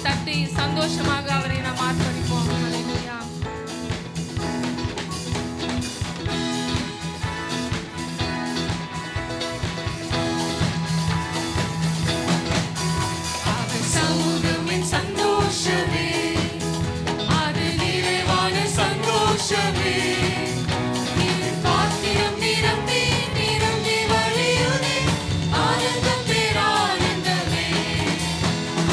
தட்டி சந்தோஷமாக அவரை நாம் ஆர்ப்பரிப்போம். ஹல்லேலூயா. அவர் சமூகம் என் சந்தோஷமே, அது நிறைவான சந்தோஷமே. இது பாத்திரம் நிரம்பி நிரம்பி வழியுதே, ஆனந்தம் பேரானந்தமே.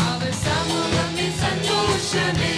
அவர் சமூகம் என் சந்தோஷமே,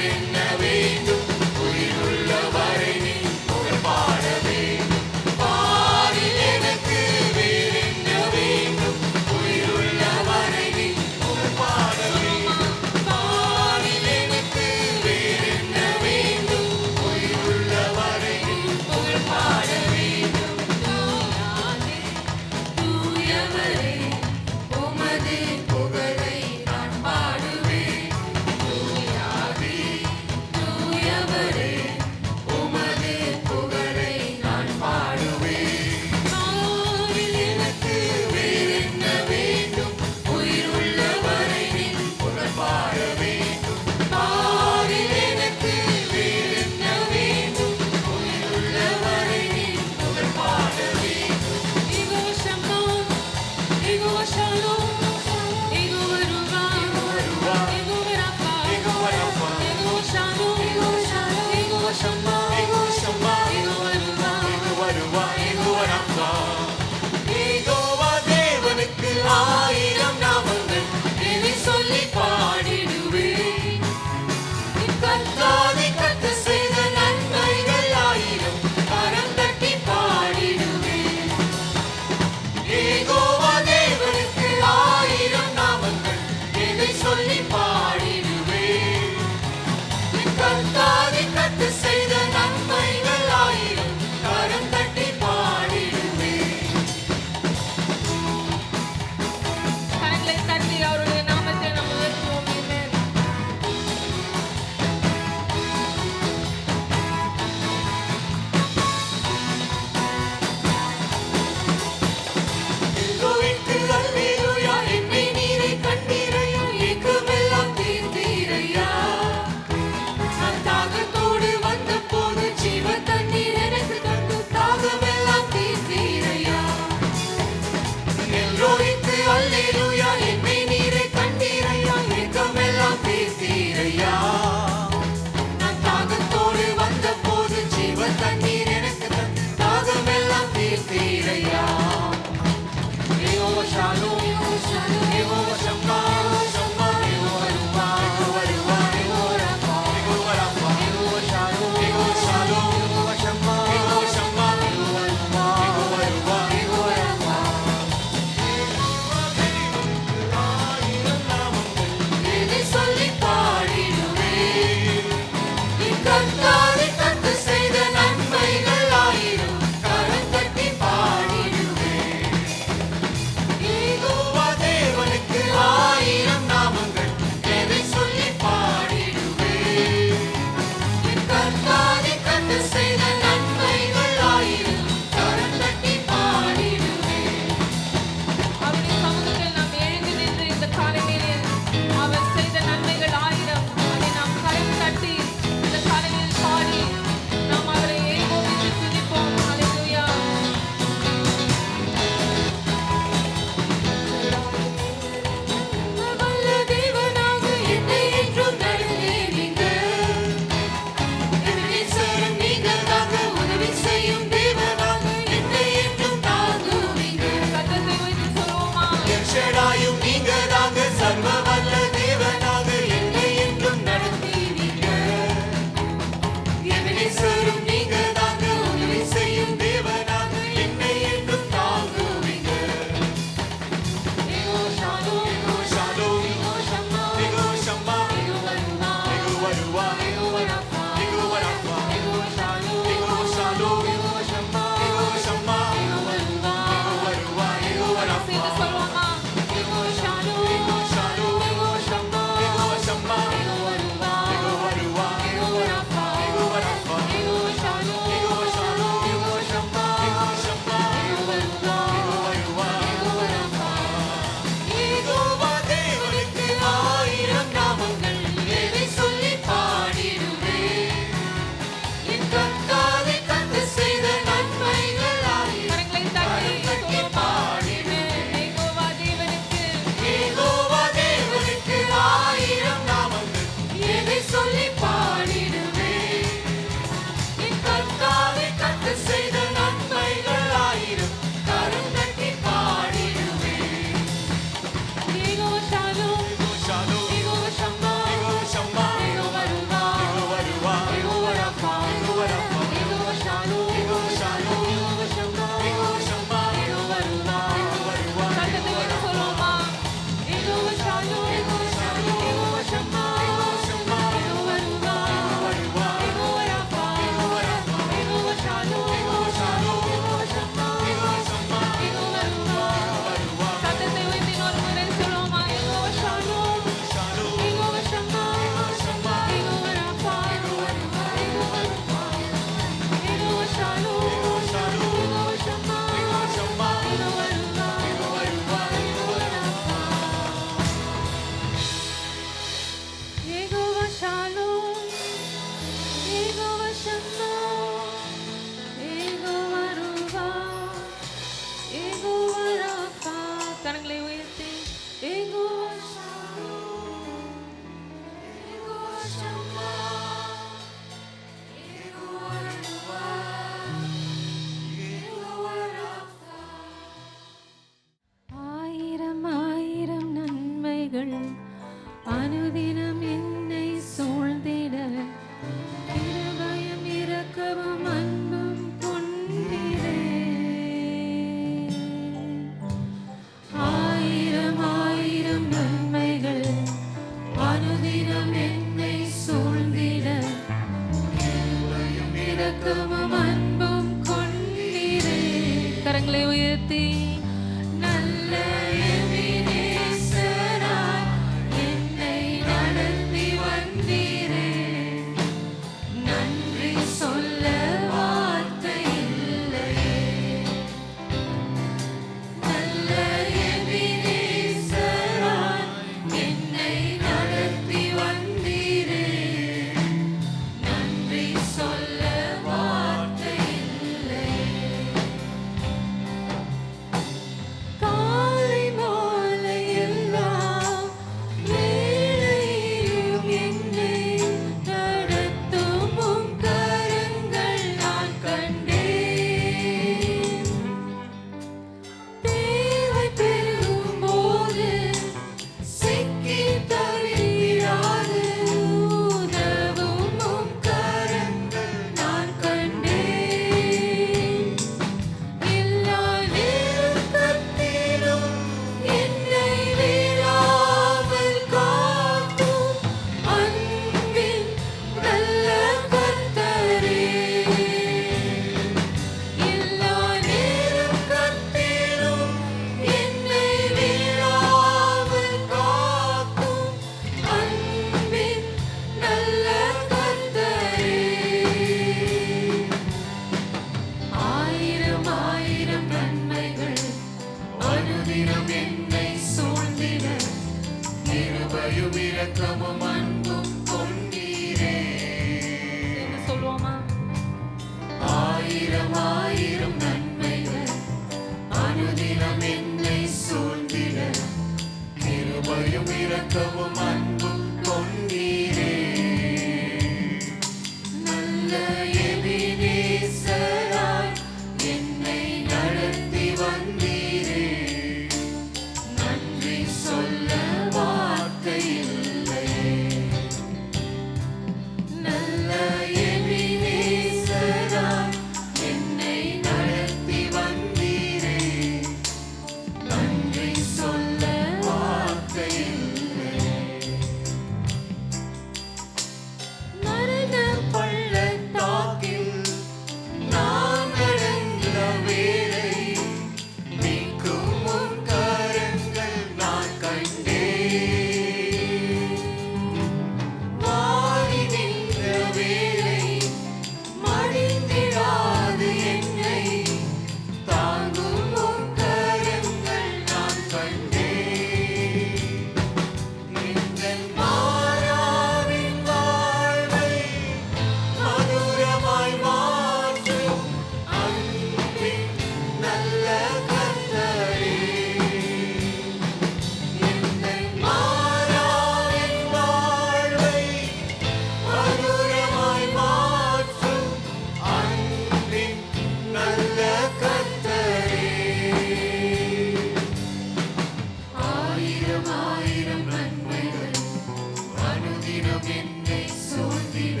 அனுதினம் என்னை சூழ்ந்திட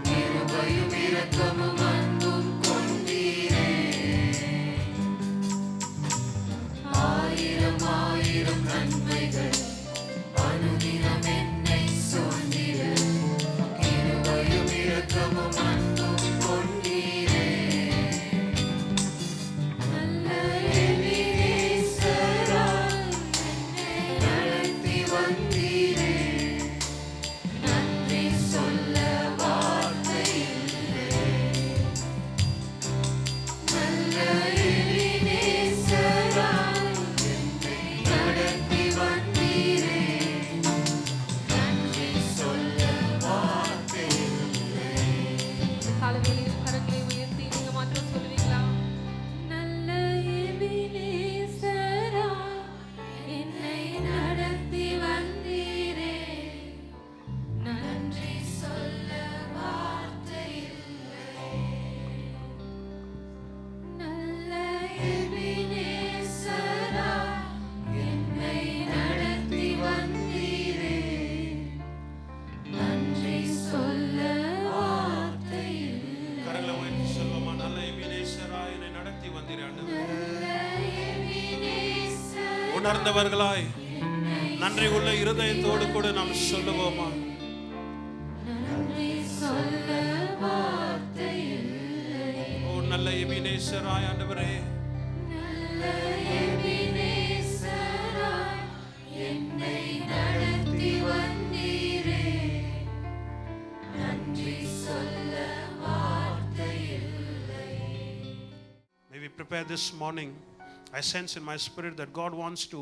கிருபையும் இரக்கமும் அன்பும் கொண்டீரே. ஆயிரம் ஆயிரம் நன்மைகள் அனுதினம் என்னை சூழ்ந்திட கிருபையும் இரக்கமும் அன்பும் கொண்டீரே. நல்ல எபினேசராய் என்னை நடத்தி வந்தீரே. நன்றி சொல்ல வார்த்தை இல்லை. நல்ல எபினேசராய் என்னை நடத்தி வந்தீரே. நன்றி சொல்ல வார்த்தை இல்லை. காலவேளையில் கரங்களை உயர்த்தி நீங்க மாத்திரம் சொல்லுவீங்களா? நல்ல எபினேசராய் என்னை நடத்தி வந்தீரே. நன்றி சொல்ல வார்த்தை இல்லை. நல்ல எபினேசராய் என்னை நடத்தி வந்தீரே. நன்றி சொல்ல வார்த்தை இல்லை. கரங்களை உயர்த்தி சொல்வோமா? நல்ல எபினேசராய் என்னை நடத்தி வந்தீரே ஆண்டவரே. நல்ல எபினேசராய் உணர்ந்தவர்களாய் நன்றி உள்ள இருதயத்தோடு கூட நாம் சொல்லுவோமா? நன்றி சொல்ல வார்த்தை இல்லை. ஓ நல்ல எபினேசராய் ஆண்டவரே, நல்ல எபினேசராய் என்னை நடத்தி வந்தீரே. நன்றி சொல்ல வார்த்தை இல்லை. may we prepare this morning. I sense in my spirit that God wants to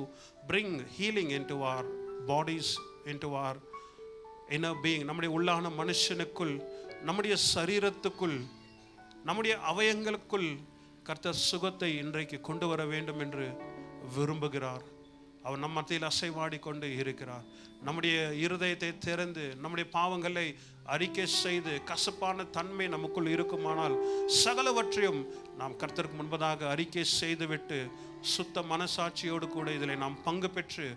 bring healing into our bodies, into our inner being. நம்முடைய உள்ளான மனுஷனுக்குள், நம்முடைய சரீரத்துக்குள், நம்முடைய அவயங்களுக்குள் கர்த்தர் சுகத்தை இன்றைக்கு கொண்டு வர வேண்டும் என்று விரும்புகிறார். அவர் நம் மத்தியில் அசைவாடி கொண்டு இருக்கிறார். நம்முடைய இருதயத்தை திறந்து நம்முடைய பாவங்களை அறிக்கை செய்து கசப்பான தன்மை நமக்குள் இருக்குமானால் சகலவற்றையும் நாம் கர்த்தருக்கு முன்பதாக அறிக்கை செய்துவிட்டு சுத்த மனசாட்சியோடு கூட இதில் நாம் பங்கு பெற்று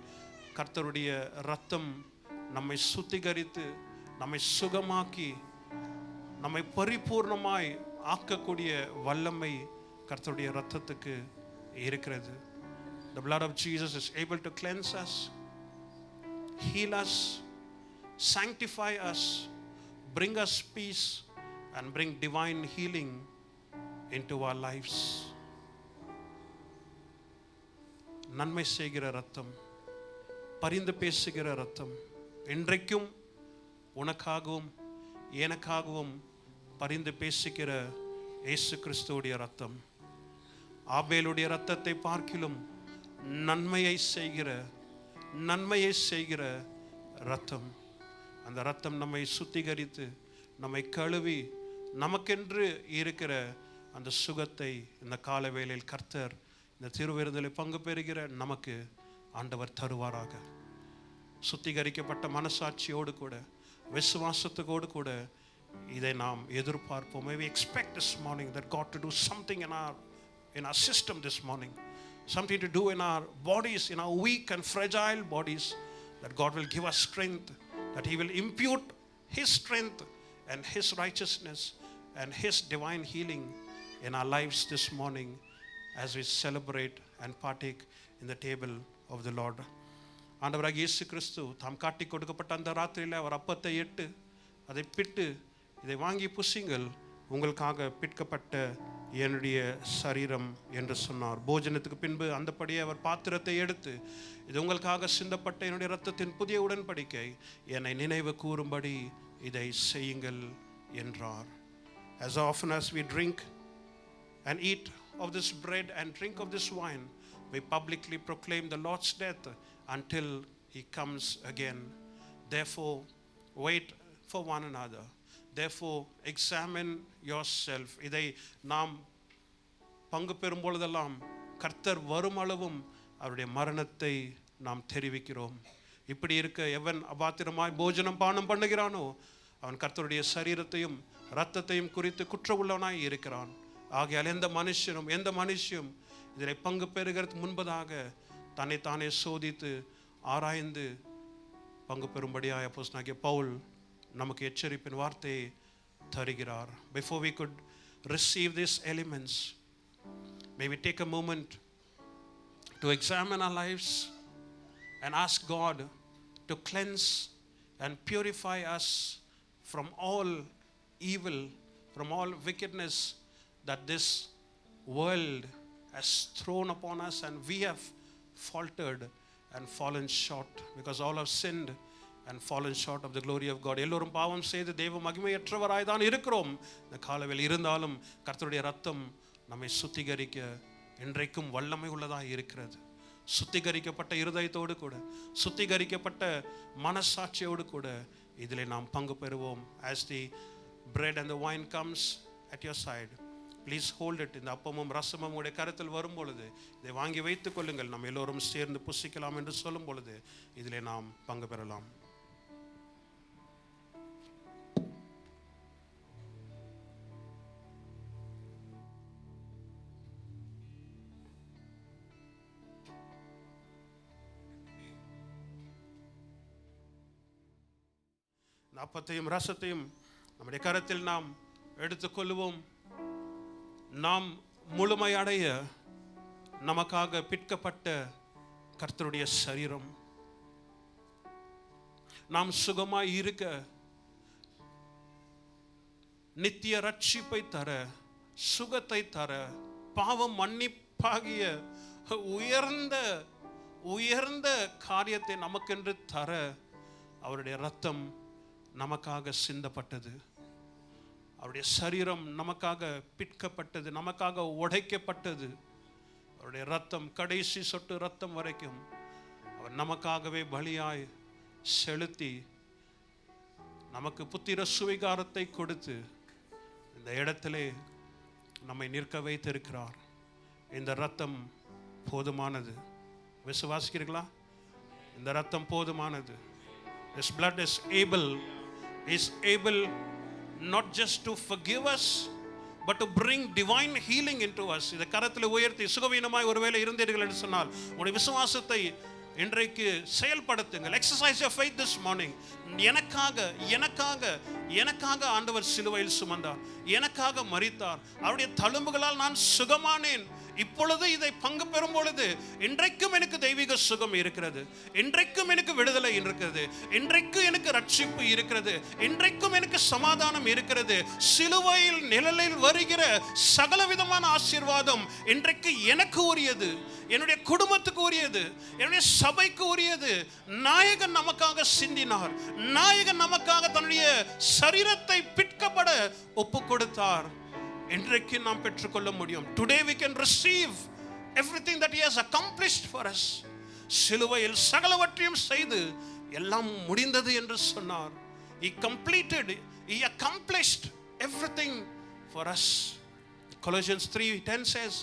கர்த்தருடைய இரத்தம் நம்மை சுத்திகரித்து நம்மை சுகமாக்கி நம்மை பரிபூர்ணமாய் ஆக்கக்கூடிய வல்லமை கர்த்தருடைய இரத்தத்துக்கு இருக்கிறது. The blood of Jesus is able to cleanse us, heal us, sanctify us, bring us peace and bring divine healing into our lives. நன்மை செய்கிற இரத்தம், பரிந்து பேசுகிற இரத்தம், இன்றைக்கும் உனக்காகவும் எனக்காகவும் பரிந்து பேசுகிற இயேசு கிறிஸ்துவுடைய இரத்தம். ஆபேலுடைய இரத்தத்தை பார்க்கிலும் நன்மையை செய்கிற இரத்தம். அந்த இரத்தம் நம்மை சுத்திகரித்து நம்மை கழுவி நமக்கென்று இருக்கிற அந்த சுகத்தை இந்த கால வேளையில் கர்த்தர் இந்த திருவிருந்தில் பங்கு பெறுகிற நமக்கு ஆண்டவர் தருவாராக. சுத்திகரிக்கப்பட்ட மனசாட்சியோடு கூட விசுவாசத்தோடு கூட இதை நாம் எதிர்பார்ப்போம். We expect this morning that God to do something in our system this morning, something to do in our bodies, in our weak and fragile bodies, that God will give us strength, that He will impute His strength and His righteousness and His divine healing in our lives this morning as we celebrate and partake in the table of the Lord. ஆண்டவராகிய இயேசு கிறிஸ்து தாம் காட்டி கொடுக்கப்பட்ட அந்த ராத்திரியில் அவர் அப்பத்தை எட்டு அதை பிட்டு, இதை வாங்கி புசிங்கள், உங்களுக்காக பிற்கப்பட்ட என்னுடைய சரீரம் என்று சொன்னார். போஜனத்துக்கு பின்பு அந்தபடியே அவர் பாத்திரத்தை எடுத்து, இது உங்களுக்காக சிந்தப்பட்ட என்னுடைய இரத்தத்தின் புதிய உடன்படிக்கை, என்னை நினைவு கூறும்படி இதை செய்யுங்கள் என்றார். As often as we drink and eat of this bread and drink of this wine, we publicly proclaim the Lord's death until He comes again. Therefore, wait for one another. Therefore, examine yourself. இதை நாம் பங்கு பெறும் பொழுதெல்லாம் கர்த்தர் வரும் அளவும் அவருடைய மரணத்தை நாம் தெரிவிக்கிறோம். இப்படி இருக்க எவன் அபாத்திரமாய் போஜனம் பானம் பண்ணுகிறானோ அவன் கர்த்தருடைய சரீரத்தையும் இரத்தத்தையும் குறித்து குற்ற உள்ளவனாய் இருக்கிறான். ஆகையால் எந்த மனுஷியும் இதில் பங்கு பெறுகிறதுக்கு முன்பதாக தன்னை தானே சோதித்து ஆராய்ந்து பங்கு பெறும்படியாக அப்போஸ்தலனாகிய பவுல் நமக்கு எச்சரிப்பின் வார்த்தையை தருகிறார். Before we could receive these elements, may we take a moment to examine our lives and ask God to cleanse and purify us from all evil, from all wickedness that this world has thrown upon us, and we have faltered and fallen short, because all have sinned and fallen short of the glory of God. எல்லோரும் பாவம் செய்து தெய்வ மகிமையற்றவராய் தான் இருக்கிறோம். இந்த காலவேளை இருந்தாலும் கர்த்தருடைய ரத்தம் நம்மை சுத்திகரிக்க இன்றைக்கும் வல்லமை உள்ளதாக இருக்கிறது. சுத்திகரிக்கப்பட்ட இருதயத்தோடு கூட, சுத்திகரிக்கப்பட்ட மனசாட்சியோடு கூட இதிலே நாம் பங்கு பெறுவோம். As the bread and the wine comes at your side, please hold it. இந்த அப்பமும் ரசமும் உடைய கருத்தில் வரும் பொழுது இதை வாங்கி வைத்துக் கொள்ளுங்கள். நாம் எல்லோரும் சேர்ந்து புசிக்கலாம் என்று சொல்லும் பொழுது இதிலே நாம் பங்கு பெறலாம். அப்பத்தையும் ரசத்தையும் நம்முடைய கரத்தில் நாம் எடுத்துக்கொள்வோம். நாம் முழுமையடைய நமக்காக பிற்கப்பட்ட கர்த்தருடைய சரீரம், நாம் சுகமாய் இருக்க, நித்திய ரட்சிப்பை தர, சுகத்தை தர, பாவம் மன்னிப்பாகிய உயர்ந்த உயர்ந்த காரியத்தை நமக்கென்று தர அவருடைய ரத்தம் நமக்காக சிந்தப்பட்டது. அவருடைய சரீரம் நமக்காக பிற்கப்பட்டது, நமக்காக உடைக்கப்பட்டது. அவருடைய ரத்தம் கடைசி சொட்டு ரத்தம் வரைக்கும் அவர் நமக்காகவே பலியாய் செலுத்தி நமக்கு புத்திர சுவிகாரத்தை கொடுத்து இந்த இடத்திலே நம்மை நிற்க வைத்திருக்கிறார். இந்த ரத்தம் போதுமானது. விசுவாசிக்கிறீர்களா? இந்த ரத்தம் போதுமானது. This blood is able not just to forgive us but to bring divine healing into us. இதை கரத்தில் உயர்த்தி சுகவீனமாய் ஒருவேளை இருந்தீர்கள் என்று சொன்னால் உங்களுடைய விசுவாசத்தை இன்றைக்கு செயல்படுத்துங்கள். Exercise your faith this morning. எனக்காக ஆண்டவர் சிலுவையில் சுமந்தார், எனக்காக மரித்தார், அவருடைய தழும்புகளால் நான் சுகமானேன். இப்பொழுது இதை பங்கு பெறும் பொழுது இன்றைக்கும் எனக்கு தெய்வீக சுகம் இருக்கிறது, இன்றைக்கும் எனக்கு விடுதலை இருக்கிறது, இன்றைக்கும் எனக்கு ரட்சிப்பு இருக்கிறது, இன்றைக்கும் எனக்கு சமாதானம் இருக்கிறது. சிலுவையில் நிழலில் வருகிற சகலவிதமான ஆசீர்வாதம் இன்றைக்கு எனக்கு உரியது, என்னுடைய குடும்பத்துக்கு உரியது, என்னுடைய சபைக்கு உரியது. நாயகன் நமக்காக சிந்தினார், நாயகன் நமக்காக தன்னுடைய சரீரத்தை பிற்கப்பட ஒப்பு கொடுத்தார். இன்றைக்கு நாம் பெற்றுக்கொள்ள முடியும். Today we can receive everything that he has accomplished for us. சிலுவையில் சகலவற்றையும் செய்து எல்லாம் முடிந்தது என்று சொன்னார். He completed, he accomplished everything for us. Colossians 3:10 says,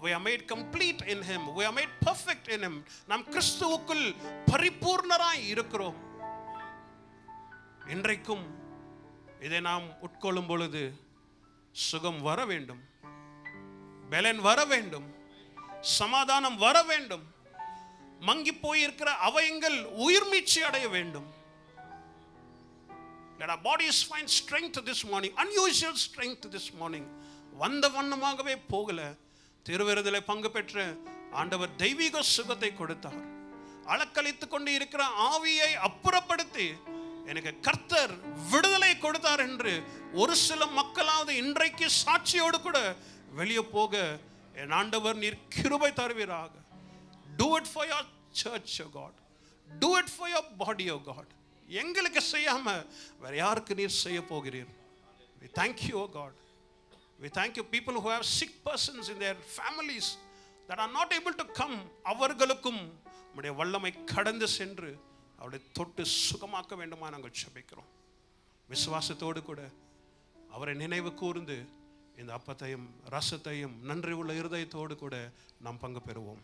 we are made complete in him, we are made perfect in him. நாம் கிறிஸ்துவுக்குள் பரிபூர்ணராய் இருக்கிறோம். இன்றைக்கும் இதை நாம் உட்கொள்ளும் பொழுது சுகம் வர வேண்டும், பலன் வர வேண்டும், சமாதானம் வர வேண்டும், மங்கி போயிருக்கிற அவயங்கள் உயிர் மீட்சி அடைய வேண்டும். Let our bodies find strength this morning, unusual strength this morning. வந்த வண்ணமாகவே போகல, திருவிருதிலே பங்கு பெற்ற ஆண்டவர் தெய்வீக சுகத்தை கொடுத்தார். அளக்களித்துக் கொண்டு இருக்கிற ஆவியை அப்புறப்படுத்தி எனக்கு கர்த்தர் விடுதலை கொடுத்தார் என்று ஒரு சில மக்களாவது இன்றைக்கு சாட்சியோடு கூட வெளியே போக என் ஆண்டவர் நீர் கிருபை தருவீராக. Do it for your church, oh God. Do it for your body, oh God. எங்களுக்கு செய்யாம வேற யாருக்கு நீர் செய்ய போகிறீர்? We thank you, oh God. We thank you. People who have sick persons in their families that are not able to come, அவர்களுக்கும் உம்முடைய வல்லமை கடந்து சென்று அவரை தொட்டு சுகமாக்க வேண்டுமா நாங்கள் ஜெபிக்கிறோம். விசுவாசத்தோடு கூட அவரை நினைவு கூர்ந்து இந்த அப்பத்தையும் ரசத்தையும் நன்றி உள்ள இருதயத்தோடு கூட நாம் பங்கு பெறுவோம்.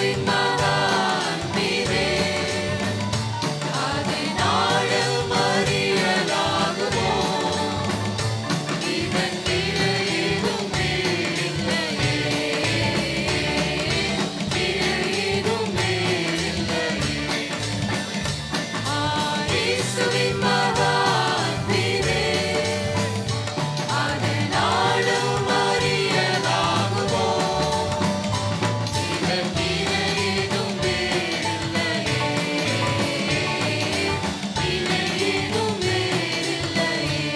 இயேசுவின் மகா அன்பிலே அது நாளும் அறியலாகுமோ இதன் விலையேதும் வேறில்லையே விலையேதும் வேறில்லையே இயேசுவின் மகா அன்பிலே அது நாளும் அறியலாகுமோ இதன் விலையேதும் வேறில்லையே விலையேதும் வேறில்லையே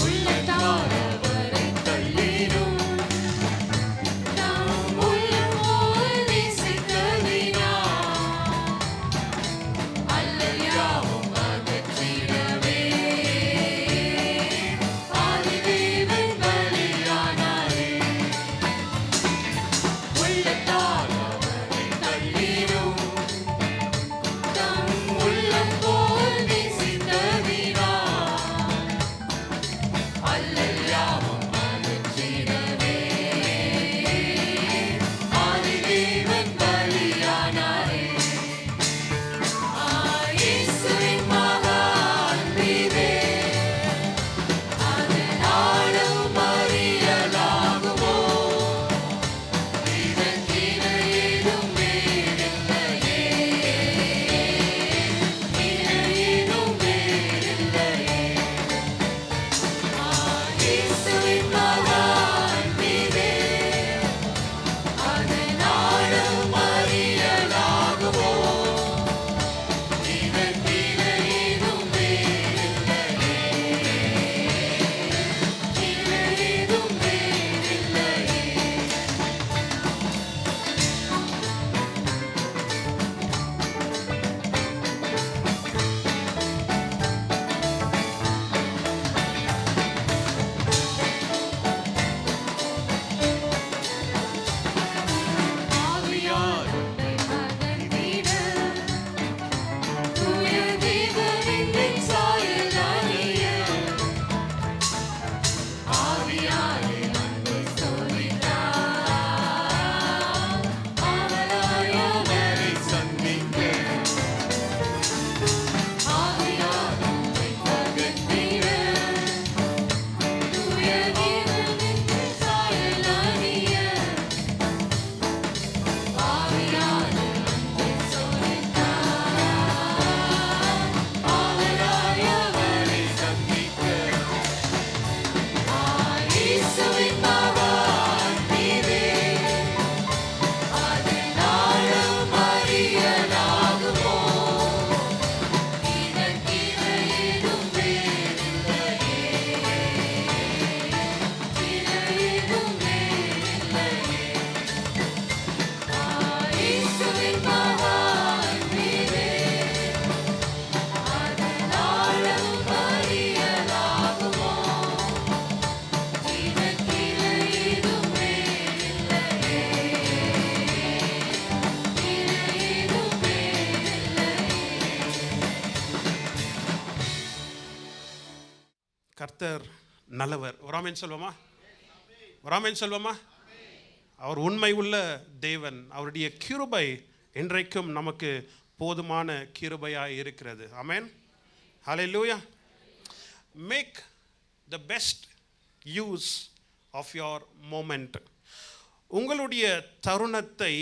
உள்ளத்தால் அவரை தள்ளிடும் நாம் உள்ளம் போல் நேசித்ததினால் அல்லல்யாவும் அகற்றிடவே ஆதிதேவன் பலியானாரே உள்ளத்தால் அவரை தள்ளிடும் நாம் உள்ளம் போல் நேசித்ததினால் அல்லல்யாவும் அகற்றிடவே ஆதிதேவன் பலியானாரே இயேசுவின் மகா அன்பிலே அது நாளும் அறியலாகுமோ இதன் விலையேதும் வேறில்லையே விலையேதும் வேறில்லையே இயேசுவின் மகா அன்பிலே அது நாளும் அறியலாகுமோ இதன் விலையேதும் வேறில்லையே விலையேதும் வேறில்லையே ஆவியார் உன்னை பகர்ந்திட தூய தேவனின் சாயல் அணிய ஆவியாரே அன்பு சோதித்தார் அவராய் அவரை சந்திக்க ஆவியார் உன்னை பகர்ந்திட தூய தேவனின் சாயல் அணிய ஆவியாரே அன்பு சோதித்தார் அவராய் அவரை சந்திக்க இயேசுவின் மகா அன்பிலே அது நாளும் அறியலாகுமோ இதன் விலையேதும் வேறில்லையே விலையேதும் வேறில்லையே இயேசுவின் மகா அன்பிலே அது நாளும் அறியலாகுமோ இதன் விலையேதும் வேறில்லையே விலையேதும் வேறில்லையே கர்த்தர் நல்லவர். ஒரு ஆமென் சொல்வோமா? ஒரு ஆமென் சொல்வோமா? அவர் உண்மை உள்ள தேவன். அவருடைய கிருபை இன்றைக்கும் நமக்கு போதுமான கிருபையாய் இருக்கிறது. ஆமென். ஹல்லேலூயா. Make the best use of your moment. உங்களுடைய தருணத்தை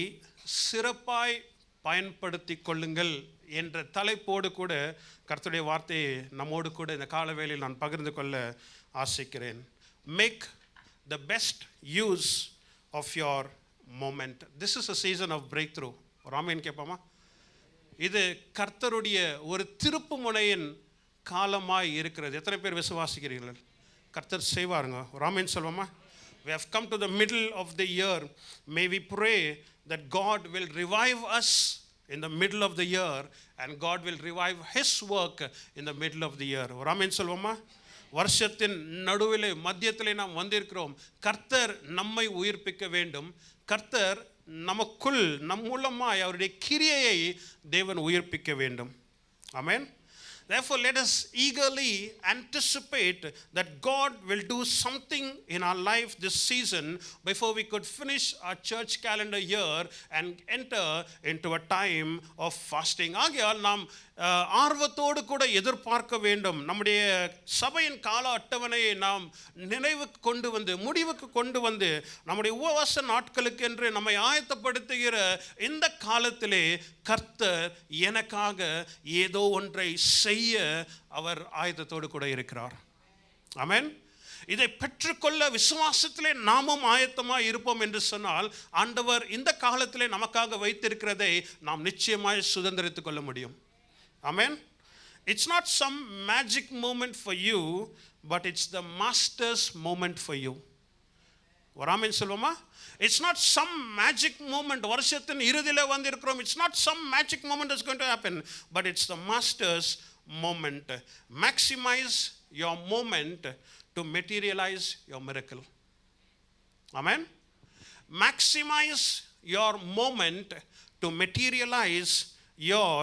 சிறப்பாய் பயன்படுத்தி கொள்ளுங்கள் என்ற தலைப்போடு கூட கர்த்தருடைய வார்த்தையை நம்மோடு கூட இந்த காலவேளையில் நான் பகிர்ந்து கொள்ள ஆசைக்கிறேன். Make the best use of your moment. This is a season of breakthrough. ராமேன் கேட்போமா? இது கர்த்தருடைய ஒரு திருப்பு முனையின் காலமாய் இருக்கிறது. எத்தனை பேர் விசுவாசிக்கிறீர்கள்? கர்த்தர் செய்வாருங்க. Ramen சொல்வோமா? We have come to the middle of the year. May we pray that God will revive us in the middle of the year, and God will revive his work in the middle of the year. ஒரு ஆமென் சொல்வோமா? வருஷத்தின் நடுவிலே மத்தியத்திலே நாம் வந்திருக்கிறோம். கர்த்தர் நம்மை உயிர்ப்பிக்க வேண்டும். கர்த்தர் நமக்குள் நம் மூலமாய் அவருடைய கிரியையை தேவன் உயிர்ப்பிக்க வேண்டும். ஆமென். Therefore, let us eagerly anticipate that God will do something in our life this season before we could finish our church calendar year and enter into a time of fasting. ஆகையால் நாம் ஆர்வத்தோடு கூட எதிர்பார்க்க வேண்டும். நம்முடைய சபையின் கால அட்டவணையை நாம் நினைவுக்கு கொண்டு வந்து முடிவுக்கு கொண்டு வந்து நம்முடைய உபவாச நாட்களுக்கு என்று நம்மை ஆயத்தப்படுத்துகிற இந்த காலத்திலே கர்த்தர் எனக்காக ஏதோ ஒன்றை செய்ய அவர் ஆயத்தத்தோடு கூட இருக்கிறார். ஆமென். இதை பெற்றுக்கொள்ள விசுவாசத்திலே நாமும் ஆயத்தமாக இருப்போம் என்று சொன்னால் ஆண்டவர் இந்த காலத்திலே நமக்காக வைத்திருக்கிறதை நாம் நிச்சயமாய் சுதந்திரித்துக் கொள்ள முடியும். Amen. It's not some magic moment for you, but it's the master's moment for you. ஒரு ஆமென் சொல்லுமா? It's not some magic moment. வருஷத்தின் இறுதியில வந்திருக்கிறோம். It's not some magic moment that's going to happen, but it's the master's moment. Maximize your moment to materialize your miracle. Amen. Maximize your moment to materialize your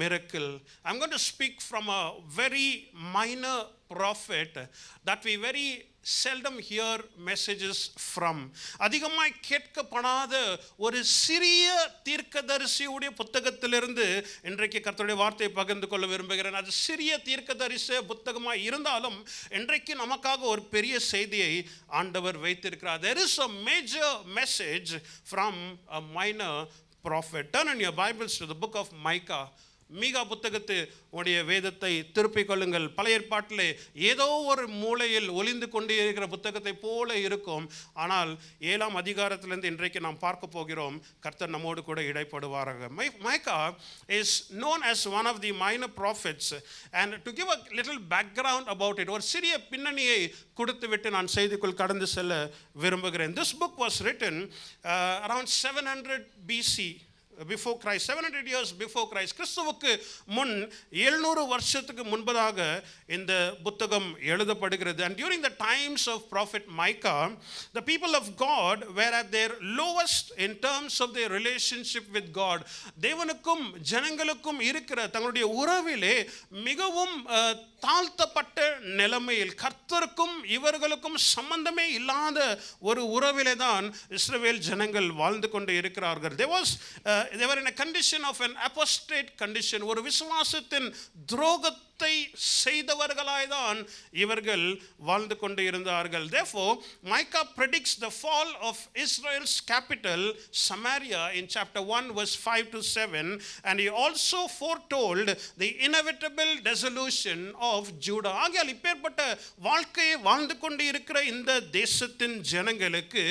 miracle. I'm going to speak from a very minor prophet that we very seldom hear messages from. அதிகமாய் கேட்கப்படாத ஒரு சிறிய தீர்க்கதரிசியுடைய புத்தகத்திலிருந்து இன்றைக்கு கர்த்தருடைய வார்த்தையை பகிர்ந்து கொள்ள விரும்புகிறேன். அது சிறிய தீர்க்கதரிசி புத்தகமாய் இருந்தாலும் இன்றைக்கு நமக்காக ஒரு பெரிய செய்தியை ஆண்டவர் வைத்திருக்கிறார். There is a major message from a minor prophet. Turn in your Bibles to the book of Micah. மீகா புத்தகத்து உடைய வேதத்தை திருப்பிக் கொள்ளுங்கள். பழைய ஏற்பாட்டிலே ஏதோ ஒரு மூலையில் ஒளிந்து கொண்டே இருக்கிற புத்தகத்தை போல இருக்கும். ஆனால் 7ஆம் அதிகாரத்திலிருந்து இன்றைக்கு நாம் பார்க்க போகிறோம். கர்த்தர் நம்மோடு கூட இடைப்படுவாராக. Micah is known as one of the minor prophets, and to give a little background about it, ஒரு சிறிய பின்னணியை கொடுத்துவிட்டு நான் செய்திக்குள் கடந்து செல்ல விரும்புகிறேன். This book was written around 700 BC. Before Christ, 700 years before Christ. கிறிஸ்துவுக்கு முன் 700 வருஷத்துக்கு முன்பதாக இந்த புத்தகம் எழுதப்படுகிறது. And during the times of prophet Micah, the people of God were at their lowest in terms of their relationship with God. தேவனுக்கும் ஜனங்களுக்கும் இருக்கிற தங்களுடைய உறவிலே மிகவும் தாழ்த்தப்பட்ட நிலைமையில் கர்த்தருக்கும் இவர்களுக்கும் சம்பந்தமே இல்லாத ஒரு உறவிலே தான் இஸ்ரவேல் ஜனங்கள் வாழ்ந்து கொண்டு இருக்கிறார்கள். They were in a condition of an apostate condition. ஒரு விசுவாசத்தின் துரோகத்தை செய்தவர்களாய்தான் இவர்கள் வாழ்ந்து கொண்டு இருந்தார்கள். Therefore, Micah predicts the fall of Israel's capital, Samaria, in chapter 1, verse 5 to 7. And he also foretold the inevitable dissolution of Judah. ஆகையால் இப்பேற்பட்ட வாழ்க்கையை வாழ்ந்து கொண்டு இருக்கிற இந்த தேசத்தின் ஜனங்களுக்கு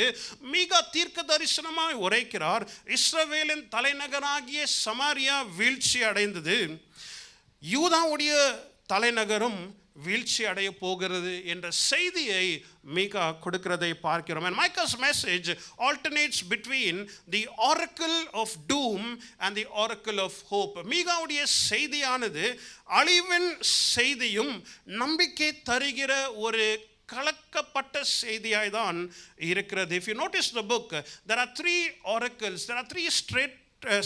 மீகா தீர்க்க தரிசனமாய் உரைக்கிறார். இஸ்ரவேலின் தலைநகராகிய சமாரியா வீழ்ச்சி அடைந்தது, யூதாவுடைய தலைநகரும் வீழ்ச்சி அடைய போகிறது என்ற செய்தியை மீகா கொடுக்கிறதை பார்க்கிறோம். And Micah's message alternates between the oracle of doom and the oracle of hope. மீகாவுடைய செய்தியானது அழிவின் செய்தியும் நம்பிக்கை தருகிற ஒரு கலக்கப்பட்ட செய்தியாய் தான் இருக்கிறது. If you notice the book, there are 3 oracles, there are 3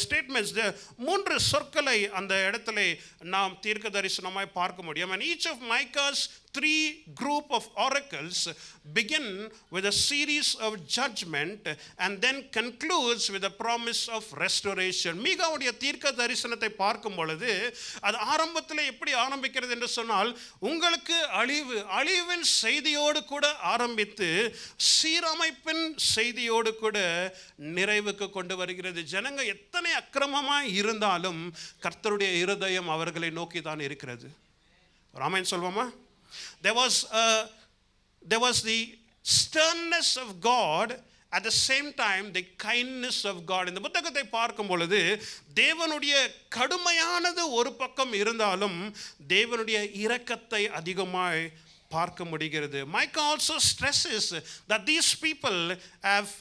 statements. மூன்று சொற்களை அந்த இடத்திலே நாம் தீர்க்க தரிசனமாய் பார்க்க முடியும். And each of Micah's 3 group of oracles begin with a series of judgment and then concludes with a promise of restoration. மீகாவுடைய தீர்க்க தரிசனத்தை பார்க்கும் பொழுது அது ஆரம்பத்தில் எப்படி ஆரம்பிக்கிறது என்று சொன்னால், உங்களுக்கு அழிவின் செய்தியோடு கூட ஆரம்பித்து சீரமைப்பின் செய்தியோடு கூட நிறைவுக்கு கொண்டு வருகிறது. ஜனங்க எத்தனை அக்கிரமமாய் இருந்தாலும் கர்த்தருடைய இருதயம் அவர்களை நோக்கி தான் இருக்கிறது. ஆமென் சொல்வோமா? There was the sternness of God, at the same time the kindness of God. இந்த புத்தகத்தை பார்க்கும் பொழுது தேவனுடைய கடுமையானது ஒரு பக்கம் இருந்தாலும் தேவனுடைய இரக்கத்தை அதிகமாய் பார்க்க முடிகிறது. Micah also stresses that these people have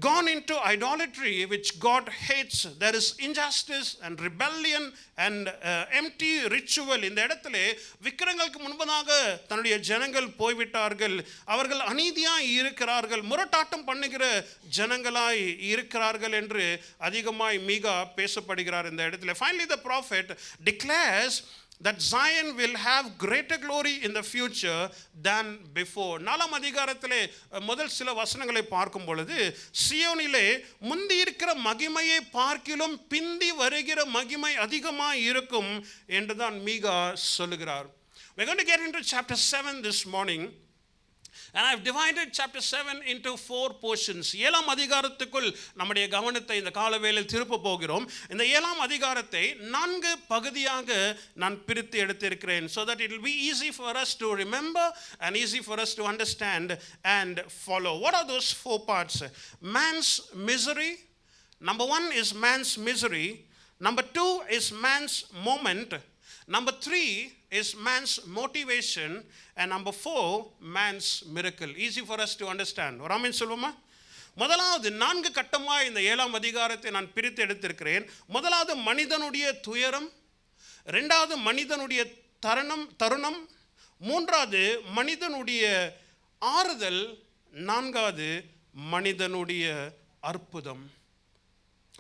gone into idolatry, which God hates. There is injustice and rebellion and empty ritual. இந்த இடத்துல விக்கிரங்களுக்கு முன்பதாக தன்னுடைய ஜனங்கள் போய்விட்டார்கள். அவர்கள் அநீதியாய் இருக்கிறார்கள், முரட்டாட்டம் பண்ணுகிற ஜனங்களாய் இருக்கிறார்கள் என்று அதிகமாய் மீகா பேசப்படுகிறார் இந்த இடத்துல. Finally the prophet declares that Zion will have greater glory in the future than before. நாலாம் அதிகாரத்திலே முதல் சில வசனங்களை பார்க்கும் பொழுது, சியோனிலே முந்தி இருக்கிற மகிமையை பார்க்கிலும் பிந்தி வருகிற மகிமை அதிகமாக இருக்கும் என்று தான் மீகா சொல்லுகிறார். We're going to get into chapter 7 this morning. And I've divided chapter 7 into 4 portions. ஏழாம் அதிகாரத்துக்குள் நம்முடைய கவனத்தை இந்த காலவேளையில் திருப்ப போகிறோம். இந்த ஏழாம் அதிகாரத்தை 4 பகுதியாக நான் பிரித்து எடுத்திருக்கிறேன், so that it will be easy for us to remember and easy for us to understand and follow. What are those 4 parts? Man's misery. Number 1 is man's misery. Number 2 is man's moment. Number 3 is man's motivation. And number 4, man's miracle. Easy for us to understand. ஒரு ஆமென் சொல்லுமா? முதலாவது 4 கட்டமாக இந்த ஏழாம் அதிகாரத்தை நான் பிரித்து எடுத்திருக்கிறேன். முதலாவது மனிதனுடைய துயரம், ரெண்டாவது மனிதனுடைய தருணம், மூன்றாவது மனிதனுடைய ஆறுதல், நான்காவது மனிதனுடைய அற்புதம்.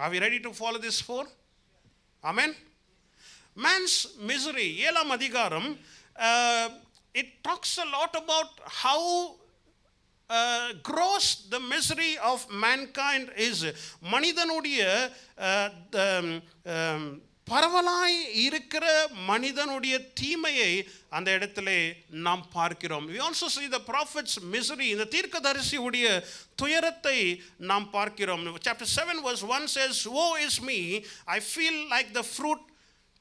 Are we ready to follow this 4? Amen. Man's misery, ஏழாம் அதிகாரம், it talks a lot about how gross the misery of mankind is. மனிதனுடைய பரவலாய் இருக்கிற மனிதனுடைய தீமையை அந்த இடத்திலே நாம் பார்க்கிறோம். We also see the prophet's misery. இந்த தீர்க்கதரிசியுடைய துயரத்தை நாம் பார்க்கிறோம். Chapter 7 verse 1 says, "Woe is me, I feel like the fruit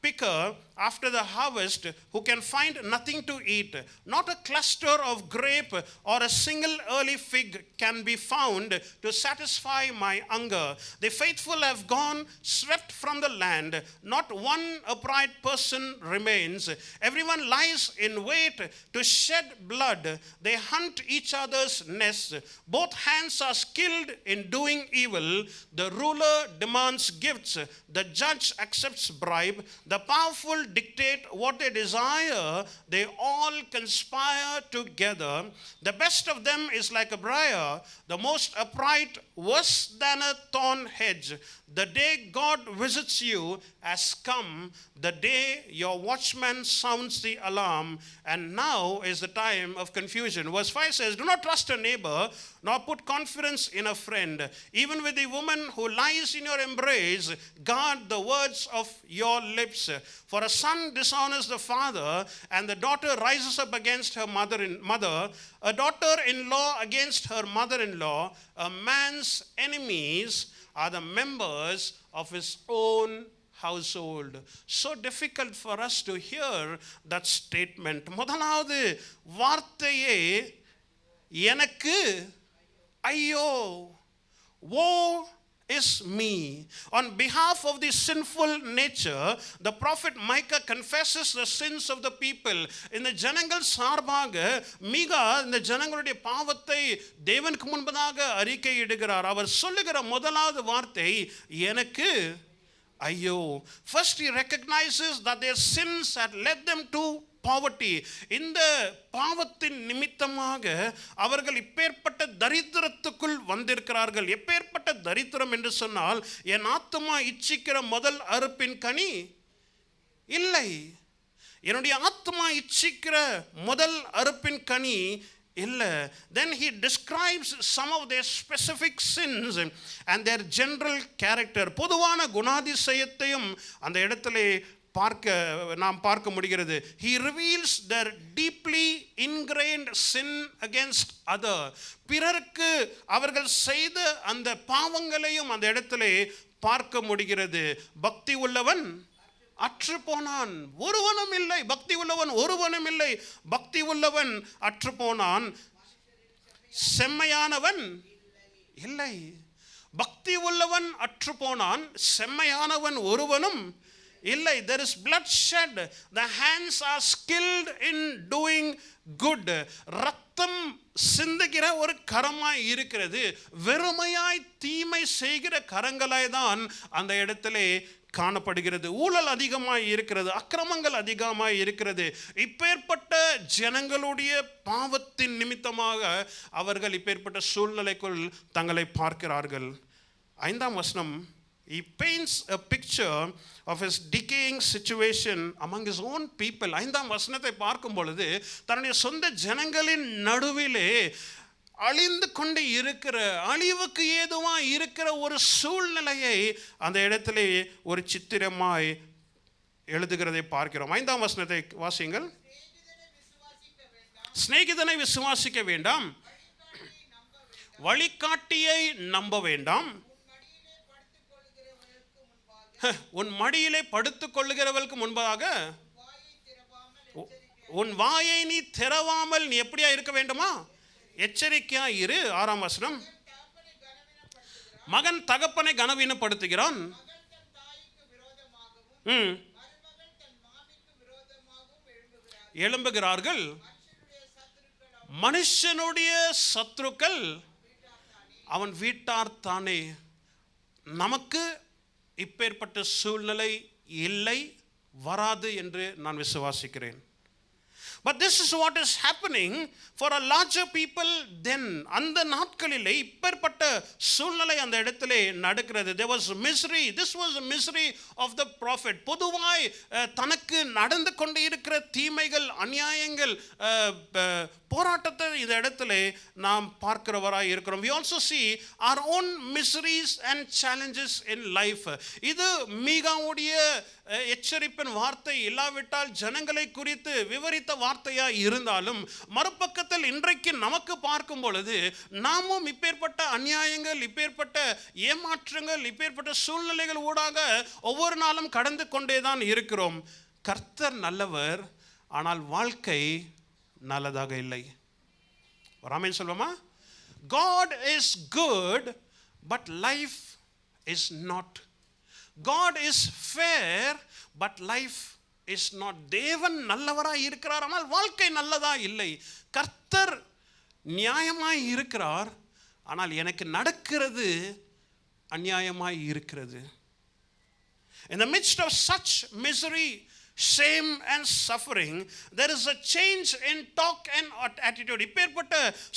picker after the harvest, who can find nothing to eat. Not a cluster of grape or a single early fig can be found to satisfy my hunger. The faithful have gone, swept from the land. Not one upright person remains. Everyone lies in wait to shed blood. They hunt each other's nests. Both hands are skilled in doing evil. The ruler demands gifts. The judge accepts bribe. The powerful dictate what they desire. They all conspire together. The best of them is like a briar, the most upright worse than a thorn hedge. The day God visits you has come, the day your watchman sounds the alarm, and now is the time of confusion." Verse 5 says, "Do not trust a neighbor, nor put confidence in a friend. Even with the woman who lies in your embrace, guard the words of your lips. For a son dishonors the father, and the daughter rises up against her mother, a daughter-in-law against her mother-in-law. A man's enemies are the members of his own household." So difficult for us to hear that statement. முதலாவது வார்த்தையே எனக்கு ஐயோ, woe is me. On behalf of the sinful nature, the prophet Micah confesses the sins of the people. இந்த ஜனங்கள் சார்பாக மீகா இந்த ஜனங்களுடைய பாவத்தை தேவனுக்கு முன்பதாக அறிக்கையிடுகிறார். அவர் சொல்லுகிற முதலாவது வார்த்தை எனக்கு ஐயோ. First he recognizes that their sins had led them to poverty. இந்த பாவத்தின் நிமித்தமாக அவர்கள் இப்பேற்பட்ட தரித்திரத்துக்குள் வந்திருக்கிறார்கள். எப்பேற்பட்ட தரித்திரம் என்று சொன்னால், என் ஆத்துமா இச்சிக்கிற முதல் அறுப்பின் கனி இல்லை. என்னுடைய ஆத்துமா இச்சிக்கிற முதல் அறுப்பின் கனி இல்லை. Then he describes some of their specific sins and their general character. பொதுவான குணாதிசயத்தையும் அந்த இடத்திலே நாம் பார்க்க முடிகிறது. He reveals their deeply ingrained sin against other. பிறருக்கு அவர்கள் செய்த அந்த பாவங்களையும் அந்த இடத்திலே பார்க்க முடிகிறது. பக்தி உள்ளவன் அற்று போனான், ஒருவனும் இல்லை. பக்தி உள்ளவன் ஒருவனும் இல்லை. பக்தி உள்ளவன் அற்று போனான், செம்மையானவன் இல்லை. பக்தி உள்ளவன் அற்று போனான், செம்மையானவன் ஒருவனும் இல்லை. there is bloodshed. the hands are skilled in doing good. ரத்தம் சிந்துகிற ஒரு கரமாய் இருக்கிறது. வெறுமையாய் தீமை செய்கிற கரங்களாய் தான் அந்த இடத்திலே காணப்படுகிறது. ஊழல் அதிகமாய் இருக்கிறது, அக்கிரமங்கள் அதிகமாய் இருக்கிறது. இப்பேற்பட்ட ஜனங்களுடைய பாவத்தின் நிமித்தமாக அவர்கள் இப்பேற்பட்ட சூழ்நிலைக்குள் தங்களை பார்க்கிறார்கள். 5ஆம் வசனம், he paints a picture of his decaying situation among his own people. 5ஆம் வசனத்தை பார்க்கும் பொழுது தன்னுடைய சொந்த ஜனங்களின் நடுவிலே அழிந்து கொண்டு இருக்கிற, அழிவுக்கு ஏதுவாக இருக்கிற ஒரு சூழ்நிலையை அந்த இடத்திலே ஒரு சித்திரமாய் எழுதுகிறதை பார்க்கிறோம். 5ஆம் வசனத்தை வாசியுங்கள். சிநேகிதனை விசுவாசிக்க வேண்டாம், வழிகாட்டியை நம்ப வேண்டாம், உன் மடியிலே படுத்துக் கொள்ளுகிறவர்களுக்கு முன்பாக உன் வாயை நீ திறவாமல் நீ எப்படியா இருக்க வேண்டுமா? எச்சரிக்கையா இரு. 6ஆம் வசனம், மகன் தகப்பனை கனவீனப்படுத்துகிறான், எழும்புகிறார்கள். மனுஷனுடைய சத்துருக்கள் அவன் வீட்டார் தானே. நமக்கு இப்பேற்பட்ட சூழ்நிலை இல்லை, வராது என்று நான் விசுவாசிக்கிறேன். But this is what is happening for a larger people then. அந்த நாட்களிலே இப்பேற்பட்ட சூழ்நிலை அந்த இடத்திலே நடக்கிறது. There was misery. This was the misery of the prophet. பொதுவாய் தனக்கு நடந்து கொண்டு இருக்கிற தீமைகள், அநியாயங்கள், போராட்டத்தை இந்த இடத்திலே நாம் பார்க்கிறவராய் இருக்கிறோம். We also see our own miseries and challenges in life. இது மீகாவுடைய எச்சரிப்பின் வார்த்தை இல்லாவிட்டால் ஜனங்களை குறித்து விவரித்த வார்த்தையா இருந்தாலும், மறுபக்கத்தில் இன்றைக்கு நமக்கு பார்க்கும் பொழுது நாமும் இப்பேற்பட்ட அநியாயங்கள், இப்பேற்பட்ட ஏமாற்றங்கள், இப்பேற்பட்ட சூழ்நிலைகள் ஊடாக ஒவ்வொரு நாளும் கடந்து கொண்டேதான் இருக்கிறோம். கர்த்தர் நல்லவர், ஆனால் வாழ்க்கை நல்லதாக இல்லை. ஆமென் சொல்லுமா? God is good, but life is not. God is fair, but life is not. தேவன் நல்லவராய் இருக்கிறார், ஆனால் வாழ்க்கை நல்லதா இல்லை. கர்த்தர் நியாயமாய் இருக்கிறார், ஆனால் எனக்கு நடக்கிறது அநியாயமாய் இருக்கிறது. In the midst of such misery, shame and suffering, there is a change in talk and attitude. இப்பேற்பட்ட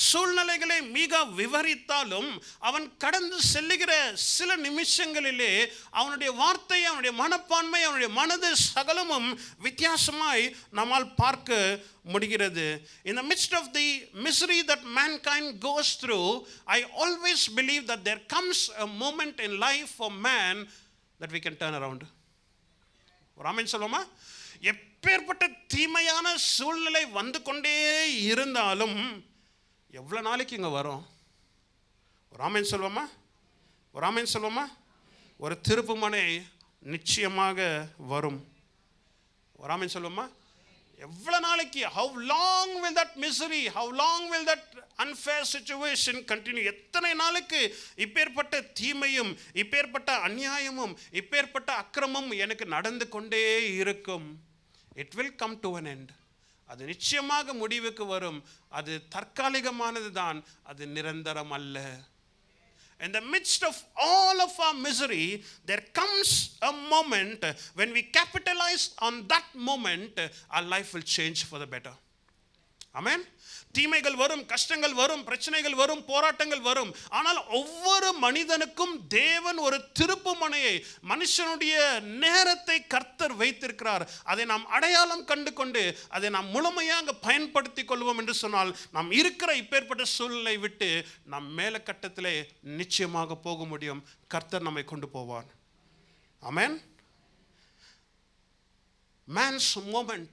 சூழ்நிலைகளை மிக விவரித்தாலும் அவன் கடந்து செல்லுகிற சில நிமிஷங்களிலே அவனுடைய வார்த்தை, அவனுடைய மனப்பான்மை, அவனுடைய மனது சகலமும் வித்தியாசமாய் நம்மால் பார்க்க முடிகிறது. In the midst of the misery that mankind goes through, I always believe that there comes a moment in life for man that we can turn around. Raman சொல்லுமா? எப்பேற்பட்ட தீமையான சூழ்நிலை வந்து கொண்டே இருந்தாலும் எவ்வளோ நாளைக்கு இங்கே வரும்? ராமன் சொல்லுவோமா? ராமன் சொல்லுவோமா? ஒரு திருப்புமனை நிச்சயமாக வரும். ராமன் சொல்லுவோமா? எவ்வளோ நாளைக்கு? how long will that misery, how long will that unfair situation continue? எத்தனை நாளுக்கு இப்பேற்பட்ட தீமையும், இப்பேற்பட்ட அநியாயமும், இப்பேற்பட்ட அக்கிரமம் எனக்கு நடந்து கொண்டே இருக்கும்? It will come to an end. அது நிச்சயமாக முடிவுக்கு வரும். அது தற்காலிகமானது தான், அது நிரந்தரம் அல்ல. In the midst of all of our misery, there comes a moment when we capitalize on that moment, our life will change for the better. Amen. தீமைகள் வரும், கஷ்டங்கள் வரும், பிரச்சனைகள் வரும், போராட்டங்கள் வரும். ஆனால் ஒவ்வொரு மனிதனுக்கும் தேவன் ஒரு திருப்புமுனையை, மனுஷனுடைய நேரத்தை கர்த்தர் வைத்திருக்கிறார். அதை நாம் அடையாளம் கண்டு கொண்டு அதை நாம் முழுமையாக பயன்படுத்தி கொள்வோம் என்று சொன்னால் நாம் இருக்கிற இப்பேற்பட்ட சூழ்நிலை விட்டு நாம் மேல கட்டத்திலே நிச்சயமாக போக முடியும். கர்த்தர் நம்மை கொண்டு போவார். ஆமென். Man's moment.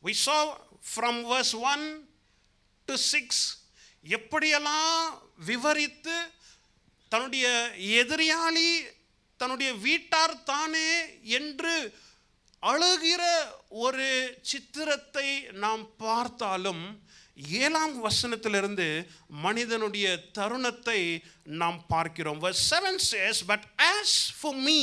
We saw from verse 1 to 6 எப்படியெல்லாம் விவரித்து தன்னுடைய எதிரியாளி தன்னுடைய வீட்டார் தானே என்று அழுகிற ஒரு சித்திரத்தை நாம் பார்த்தாலும் 7ஆம் வசனத்திலிருந்து மனிதனுடைய தருணத்தை நாம் பார்க்கிறோம். Verse 7 says, but as for me,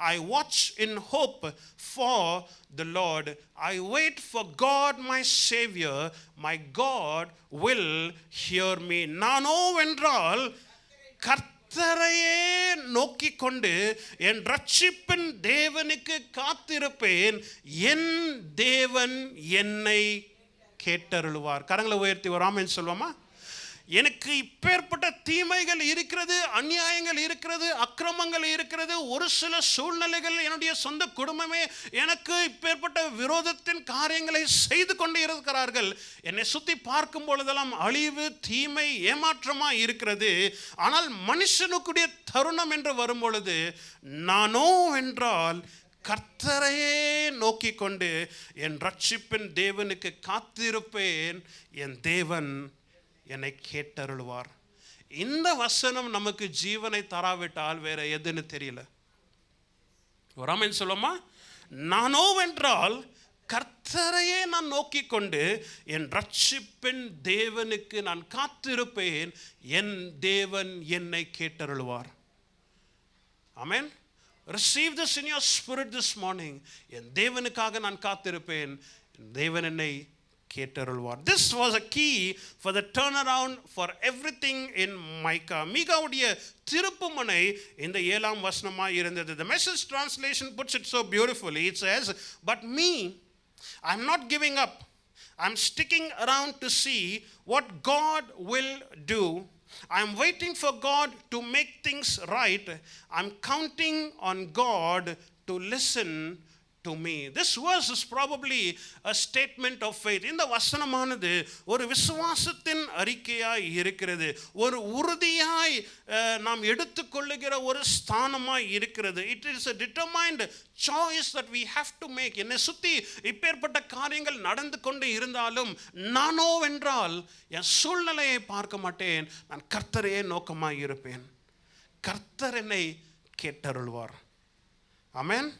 I watch in hope for the Lord. I wait for God my Savior. My God will hear me. நானோ வென்றால் கர்த்தரையே நோக்கி கொண்டு என் ரட்சிப்பின் தேவனுக்கு காத்திருப்பேன். என் தேவன் என்னை கேட்டருளுவார். கரங்களை உயர்த்தி ஒரு ஆமென் சொல்வோமா? எனக்கு இப்பேற்பட்ட தீமைகள் இருக்கிறது, அநியாயங்கள் இருக்கிறது, அக்கிரமங்கள் இருக்கிறது, ஒரு சில சூழ்நிலைகள் என்னுடைய சொந்த குடும்பமே எனக்கு இப்பேற்பட்ட விரோதத்தின் காரியங்களை செய்து கொண்டு இருக்கிறார்கள். என்னை சுற்றி பார்க்கும் பொழுதெல்லாம் அழிவு, தீமை, ஏமாற்றமாக இருக்கிறது. ஆனால் மனுஷனுக்குடைய தருணம் என்று வரும் பொழுது நானோ என்றால் கர்த்தரையே நோக்கி கொண்டு என் ரட்சிப்பின் தேவனுக்கு காத்திருப்பேன். என் தேவன் என்னை கேட்டருளுவார். இந்த வசனம் நமக்கு ஜீவனை தராவிட்டால் வேற எதுன்னு தெரியல. ஒரு ஆமென் சொல்லுமா? நானோ வென்றால் கர்த்தரையே நான் நோக்கி கொண்டு என் ரட்சிப்பின் தேவனுக்கு நான் காத்திருப்பேன். என் தேவன் என்னை கேட்டருளுவார். ஆமென். Receive this in your spirit this morning. என் தேவனுக்காக நான் காத்திருப்பேன். என் தேவன் என்னை கேட்டருள்வார். This was a key for the turnaround for everything in Micah. மீகாவுடைய திருப்புமுனை இந்த 7ஆம் வசனமாக இருந்தது. The Message translation puts it so beautifully. It says, but me, I'm not giving up. I'm sticking around to see what God will do. I'm waiting for God to make things right. I'm counting on God to listen to me. This verse is probably a statement of faith. இந்த வசனமானது ஒரு விசுவாசத்தின் அறிக்கையாய் இருக்கிறது. ஒரு உறுதியாய் நாம் எடுத்துக்கொள்ளுகிற ஒரு ஸ்தானமாய் இருக்கிறது. It is a determined choice that we have to make. என்னை சுற்றி இப்பேற்பட்ட காரியங்கள் நடந்து கொண்டு இருந்தாலும் நானோ வென்றால் என் சூழ்நிலையை பார்க்க மாட்டேன். நான் கர்த்தரையே நோக்கமாய் இருப்பேன். கர்த்தர் என்னை கேட்டருள்வார். ஆமென்.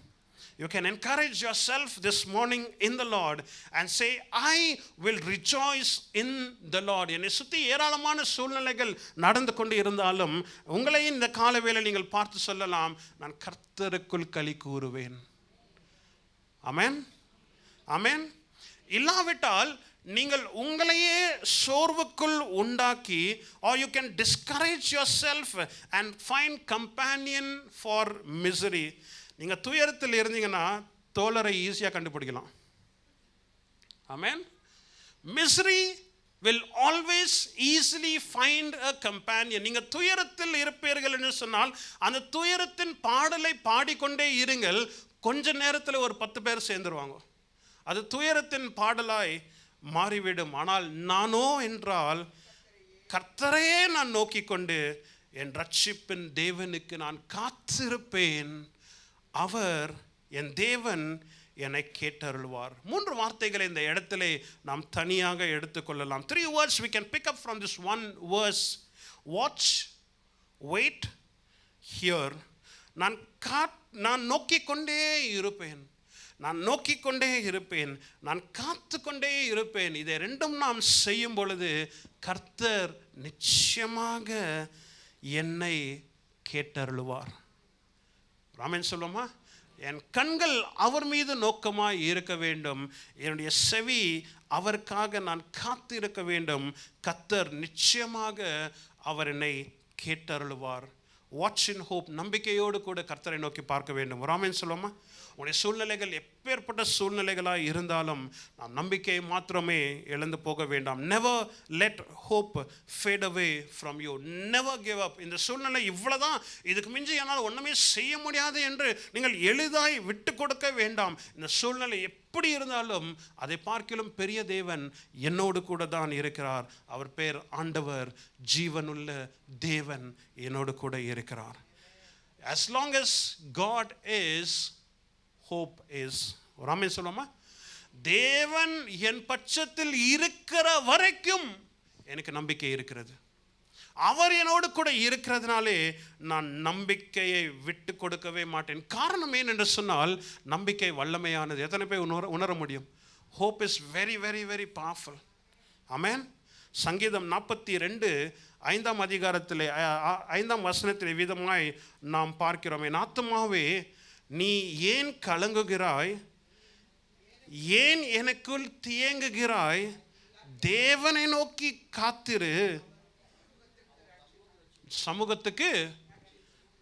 You can encourage yourself this morning in the Lord and say, I will rejoice in the Lord. என்னை சுற்றி ஏராளமான சூழ்நிலைகள் நடந்து கொண்டு இருந்தாலும் உங்களை இந்த காலவேளை நீங்கள் பார்த்து சொல்லலாம், நான் கர்த்தருக்குள் களி கூறுவேன். ஆமென். ஆமென். இல்லாவிட்டால் நீங்கள் உங்களையே சோர்வுக்குள் உண்டாக்கி, or you can discourage yourself and find companion for misery. நீங்கள் துயரத்தில் இருந்தீங்கன்னா தோழரை ஈஸியாக கண்டுபிடிக்கலாம். ஆமென். Misri will always easily find a companion. நீங்கள் துயரத்தில் இருப்பீர்கள் என்று சொன்னால் அந்த துயரத்தின் பாடலை பாடிக்கொண்டே இருங்கள். கொஞ்ச நேரத்தில் ஒரு 10 பேர் சேர்ந்துருவாங்க. அது துயரத்தின் பாடலாய் மாறிவிடும். ஆனால் நானோ என்றால் கர்த்தரையே நான் நோக்கி கொண்டு என் ரட்சிப்பின் தேவனுக்கு நான் காத்திருப்பேன். அவர் என் தேவன் என்னை கேட்டருள்வார். 3 வார்த்தைகளை இந்த இடத்திலே நாம் தனியாக எடுத்துக்கொள்ளலாம். 3 words we can pick up from this one verse. Watch, wait, hear. நான் நோக்கிக்கொண்டே இருப்பேன். நான் நோக்கிக்கொண்டே இருப்பேன். நான் காத்துக்கொண்டே இருப்பேன். இதை ரெண்டும் நாம் செய்யும் பொழுது கர்த்தர் நிச்சயமாக என்னை கேட்டருளுவார். ஆமென் சொல்லுமா? என் கண்கள் அவர் மீது நோக்கமாய் இருக்க வேண்டும். என்னுடைய செவி அவருக்காக நான் காத்து இருக்க வேண்டும். கர்த்தர் நிச்சயமாக அவர் என்னை கேட்டருளுவார். Watch in hope. நம்பிக்கையோடு கூட கர்த்தரை நோக்கி பார்க்க வேண்டும். ஆமென் சொல்லுமா? உங்களுடைய சூழ்நிலைகள் எப்பேற்பட்ட சூழ்நிலைகளாக இருந்தாலும் நாம் நம்பிக்கையை மாத்திரமே இழந்து போக வேண்டாம். Never let hope fat away from you. Never give up. இந்த சூழ்நிலை இவ்வளோதான், இதுக்கு மிஞ்சி என்னால் ஒன்றுமே செய்ய முடியாது என்று நீங்கள் எளிதாய் விட்டு கொடுக்க வேண்டாம். இந்த சூழ்நிலை எப்படி இருந்தாலும் அதை பார்க்கிலும் பெரிய தேவன் என்னோடு கூட தான் இருக்கிறார். அவர் பேர் ஆண்டவர், ஜீவனுள்ள தேவன் என்னோடு கூட இருக்கிறார். As long as God is, hope is. ஒரு ஆமென் சொல்லுமா? தேவன் என் பட்சத்தில் இருக்கிற வரைக்கும் எனக்கு நம்பிக்கை இருக்கிறது. அவர் என்னோடு கூட இருக்கிறதுனாலே நான் நம்பிக்கையை விட்டு கொடுக்கவே மாட்டேன். காரணம் ஏனென்று சொன்னால் நம்பிக்கை வல்லமையானது. எத்தனை பேர் உணர முடியும்? Hope is very very very powerful. ஆமென். சங்கீதம் 42 5ஆம் அதிகாரத்தில் 5ஆம் வசனத்தில் விதமாய் நாம் பார்க்கிறோம், என் ஆத்துமாவே நீ ஏன் கலங்குகிறாய்? ஏன் எனக்குள் தியங்குகிறாய்? தேவனை நோக்கி காத்திரு, சமூகத்துக்கு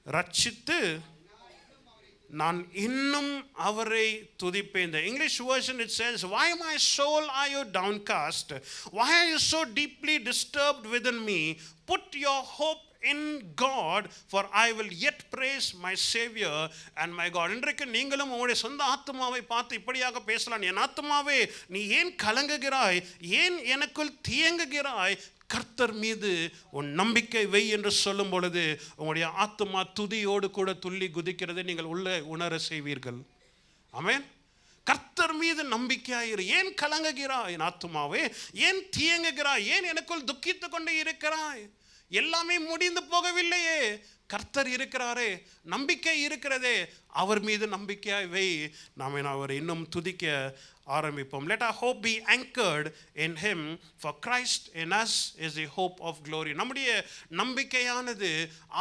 ரட்சித்து நான் இன்னும் அவரை துதிப்பேன். The English version it says, why my soul are you downcast? Why are you so deeply disturbed within me? Put your hope in God, for I will yet praise my Savior and my God. இன்றைக்கு நீங்களும் உங்களுடைய சொந்த ஆத்மாவை பார்த்து இப்படியாக பேசலாம். என் ஆத்மாவே நீ ஏன் கலங்குகிறாய்? ஏன் எனக்குள் தியங்குகிறாய்? கர்த்தர் மீது உன் நம்பிக்கை வை என்று சொல்லும் பொழுது உங்களுடைய ஆத்மா துதியோடு கூட துள்ளி குதிக்கிறதை நீங்கள் உள்ளே உணர செய்வீர்கள். ஆமென். கர்த்தர் மீது நம்பிக்கையாயிரு. ஏன் கலங்குகிறாய் என் ஆத்மாவே? ஏன் தியங்குகிறாய்? ஏன் எனக்குள் துக்கித்து கொண்டு இருக்கிறாய்? எல்லாமே முடிந்து போகவில்லையே, கர்த்தர் இருக்கிறாரே, நம்பிக்கை இருக்கிறதே, அவர் மீது நம்பிக்கையாய் வை. நாம் அவரை இன்னும் துதிக்க ஆரம்பிப்போம். Let our hope be anchored in him, for Christ in us is the hope of glory. நம்முடைய நம்பிக்கையானது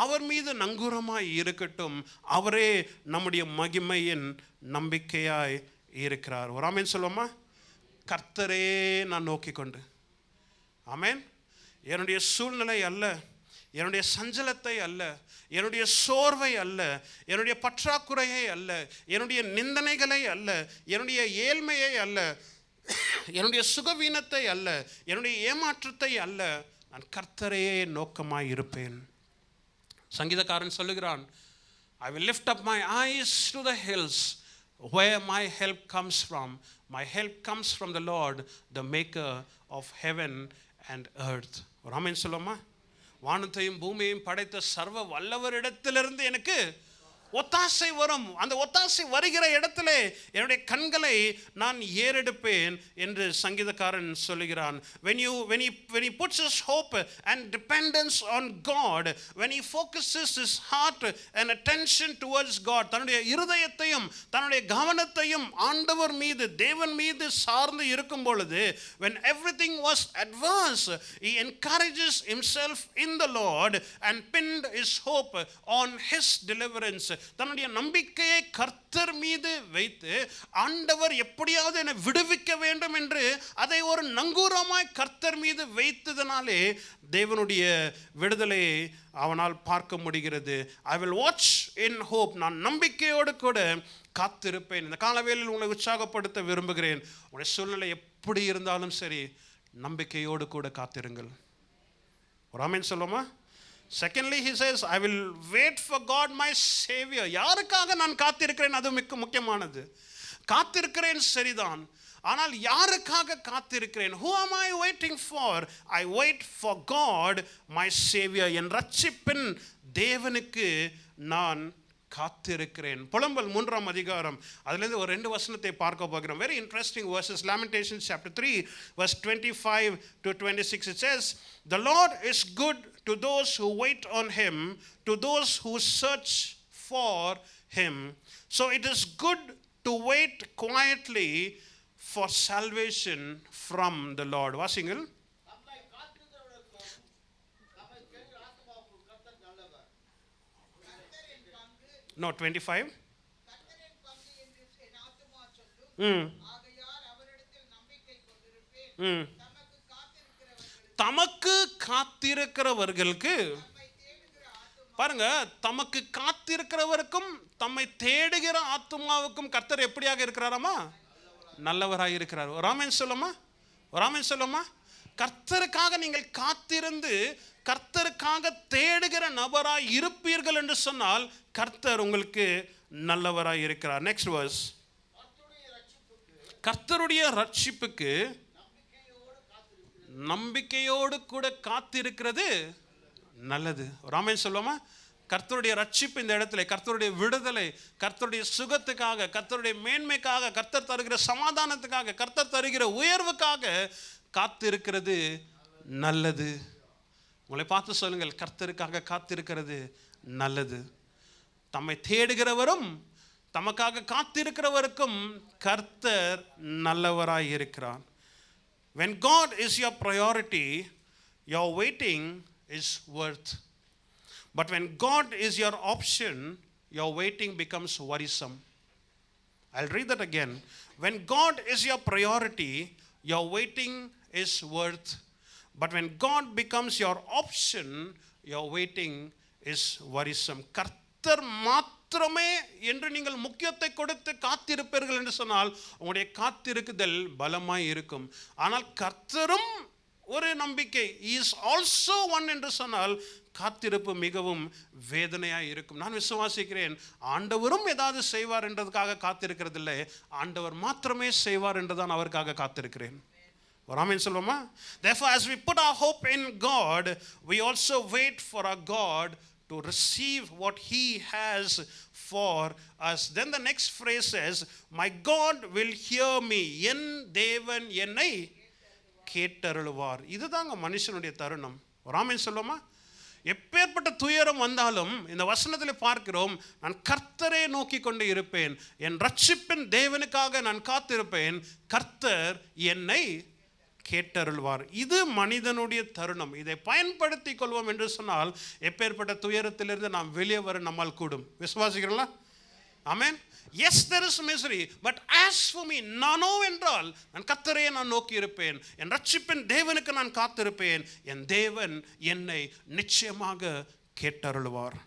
அவர் மீது நங்கூரமாய் இருக்கட்டும். அவரே நம்முடைய மகிமையின் நம்பிக்கையாய் இருக்கிறார். ஒரு ஆமென் சொல்லுவோமா? கர்த்தரே நான் நோக்கி கொண்டு. ஆமென். என்னுடைய சூழ்நிலை அல்ல, என்னுடைய சஞ்சலத்தை அல்ல, என்னுடைய சோர்வை அல்ல, என்னுடைய பற்றாக்குறையை அல்ல, என்னுடைய நிந்தனைகளை அல்ல, என்னுடைய ஏழ்மையை அல்ல, என்னுடைய சுகவீனத்தை அல்ல, என்னுடைய ஏமாற்றத்தை அல்ல, நான் கர்த்தரையே நோக்கமாய் இருப்பேன். சங்கீதக்காரன் சொல்லுகிறான், I will lift up my eyes to the hills where my help comes from. My help comes from the Lord, the maker of heaven and earth. ஒரு ஆமென் சொல்லுமா? வானத்தையும் பூமியையும் படைத்த சர்வ வல்லவரிடத்திலிருந்து எனக்கு ஒத்தாசை வரும். அந்த ஒத்தாசை வருகிற இடத்திலே என்னுடைய கண்களை நான் ஏறெடுப்பேன் என்று சங்கீதக்காரன் சொல்லுகிறான். when he puts his hope and dependence on God, when he focuses his heart and attention towards God, தன்னுடைய இருதயத்தையும் தன்னுடைய கவனத்தையும் ஆண்டவர் மீது, தேவன் மீது சார்ந்து இருக்கும் பொழுது, when everything was adverse, he encourages himself in the Lord and pinned his hope on his deliverance. தன்னுடைய நம்பிக்கையை கர்த்தர் மீது வைத்து ஆண்டவர் எப்படியாவது என்னை விடுவிக்க வேண்டும் என்று அதை ஒரு நங்கூரமாய் கர்த்தர் மீது வைத்ததனாலே தேவனுடைய விடுதலையை அவனால் பார்க்க முடிகிறது. I will watch in hope. நான் நம்பிக்கையோடு கூட காத்திருப்பேன். இந்த காலவேளையில் உங்களை உற்சாகப்படுத்த விரும்புகிறேன். உங்களுடைய சூழ்நிலை எப்படி இருந்தாலும் சரி, நம்பிக்கையோடு கூட காத்திருங்கள். ஒரு ஆமென் சொல்லுமா? Secondly, he says, I will wait for God my Savior. யாருக்காக நான் காத்திருக்கிறேன்? அது மிக முக்கியமானது. காத்திருக்கிறேன் சரிதான், ஆனால் யாருக்காக காத்திருக்கிறேன்? Who am I waiting for? I wait for God my Savior. என் ரட்சிப்பின் தேவனுக்கு நான் காத்திருக்கிறேன். புலம்பல் 3ஆம் அதிகாரம், அதிலிருந்து ஒரு 2 வசனத்தை பார்க்க போகிறோம். Very interesting verses. Lamentations chapter 3 verse 25 to 26. It says, the Lord is good to those who wait on him, to those who search for him. So it is good to wait quietly for salvation from the Lord. வாசிங்கள். No, 25. தமக்கு காத்திருக்கிறவர்களுக்கு, பாருங்க, தமக்கு காத்திருக்கிறவருக்கும் தம்மை தேடுகிற ஆத்துமாவுக்கும் கர்த்தர் எப்படியாக இருக்கிறாராமா? நல்லவராக இருக்கிறார். ஒரு ஆமென் சொல்லுமா? ஒரு ஆமென் சொல்லுமா? கர்த்தருக்காக நீங்கள் காத்திருந்து கர்த்தருக்காக தேடுகிற நபராய் இருப்பீர்கள் என்று சொன்னால் கர்த்தர் உங்களுக்கு நல்லவராய் இருக்கிறார். Next verse. கர்த்தருடைய ரட்சிப்புக்கு நம்பிக்கையோடு கூட காத்திருக்கிறது நல்லது. ஒரு ஆமென் சொல்லுமா? கர்த்தருடைய ரட்சிப்பு இந்த இடத்துல, கர்த்தருடைய விடுதலை, கர்த்தருடைய சுகத்துக்காக, கர்த்தருடைய மேன்மைக்காக, கர்த்தர் தருகிற சமாதானத்துக்காக, கர்த்தர் தருகிற உயர்வுக்காக காத்திருக்கிறது நல்லது. உங்களை பார்த்து சொல்லுங்கள், கர்த்தருக்காக காத்திருக்கிறது நல்லது. தம்மை தேடுகிறவரும் தமக்காக காத்திருக்கிறவருக்கும் கர்த்தர் நல்லவராய் இருக்கிறார். When God is your priority, your waiting is worth. But when God is your option, your waiting becomes worrisome. I'll read that again. When God is your priority, your waiting is worth. But when God becomes your option, your waiting is worrisome. கர்த்தர் மாத்திரமே என்று நீங்கள் முக்கியத்தை கொடுத்து காத்திருப்பீர்கள் என்று சொன்னால் உங்களுடைய காத்திருக்குதல் பலமாய் இருக்கும். ஆனால் கர்த்தரும் ஒரு நம்பிக்கை, இஸ் ஆல்சோ ஒன் என்று சொன்னால் காத்திருப்பு மிகவும் வேதனையாக இருக்கும். நான் விசுவாசிக்கிறேன் ஆண்டவரும் ஏதாவது செய்வார் என்றதுக்காக காத்திருக்கிறது இல்லை, ஆண்டவர் மாத்திரமே செய்வார் என்றுதான் அவருக்காக காத்திருக்கிறேன். ஒரு ஆமென் சொல்லுவோமா? Therefore, as we put our hope in God, we also wait for our God to receive what He has for us. Then the next phrase says, my God will hear me. என் தேவன் என்னை கேட்டருளுவார். இதுதாங்க மனுஷனுடைய தருணம். ஒரு amen சொல்லுவோமா? எப்பேற்பட்ட துயரம் வந்தாலும் இந்த வசனத்தில் பார்க்கிறோம், நான் கர்த்தரை நோக்கி கொண்டு இருப்பேன், என் ரட்சிப்பின் தேவனுக்காக நான் காத்திருப்பேன், கர்த்தர் என்னை கேட்டருள்வார். இது மனிதனுடைய தருணம். இதை பயன்படுத்தி கொள்வோம் என்று சொன்னால் எப்பேற்பட்ட துயரத்திலிருந்து நாம் வெளியே வர நம்மால் கூடும். விசுவாசிக்கிறீங்களா? ஆமென். Yes, there is misery, but as for me, நானோ என்றால் நான் கர்த்தரையே நான் நோக்கி இருப்பேன், என் ரட்சிப்பின் தேவனுக்கு நான் காத்திருப்பேன், என் தேவன் என்னை நிச்சயமாக கேட்டருளுவார்.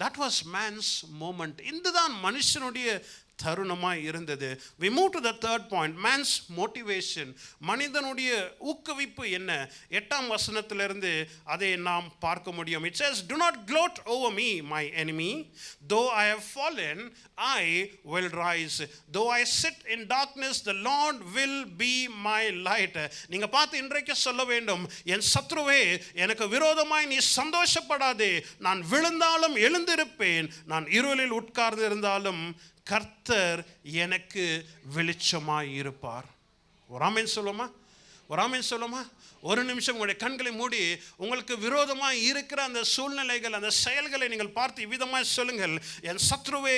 That was man's moment. இதுதான் மனுஷனுடைய தருணமாய் இருந்தது. We move to the third point, man's motivation. மனிதனுடைய ஊக்குவிப்பு என்ன? 8ஆம் வசனத்திலிருந்து அதை நாம் பார்க்க முடியும். It says, do not gloat over me, my enemy. Though I have fallen, I will rise. Though I sit in darkness, the Lord will be my light. நீங்க பார்த்து இன்றைக்கு சொல்ல வேண்டும், என் சத்ருவே எனக்கு விரோதமாய் நீ சந்தோஷப்படாதே, நான் விழுந்தாலும் எழுந்திருப்பேன், நான் இருளில் உட்கார்ந்து இருந்தாலும் கர்த்தர் எனக்கு வெளிச்சமாய் இருப்பார். ஒரு ஆமென் சொல்லுமா? ஒரு ஆமென் சொல்லுமா? ஒரு நிமிஷம் உங்களுடைய கண்களை மூடி உங்களுக்கு விரோதமாய் இருக்கிற அந்த சூழ்நிலைகள், அந்த செயல்களை நீங்கள் பார்த்து இவ்விதமாய் சொல்லுங்கள், என் சத்ருவே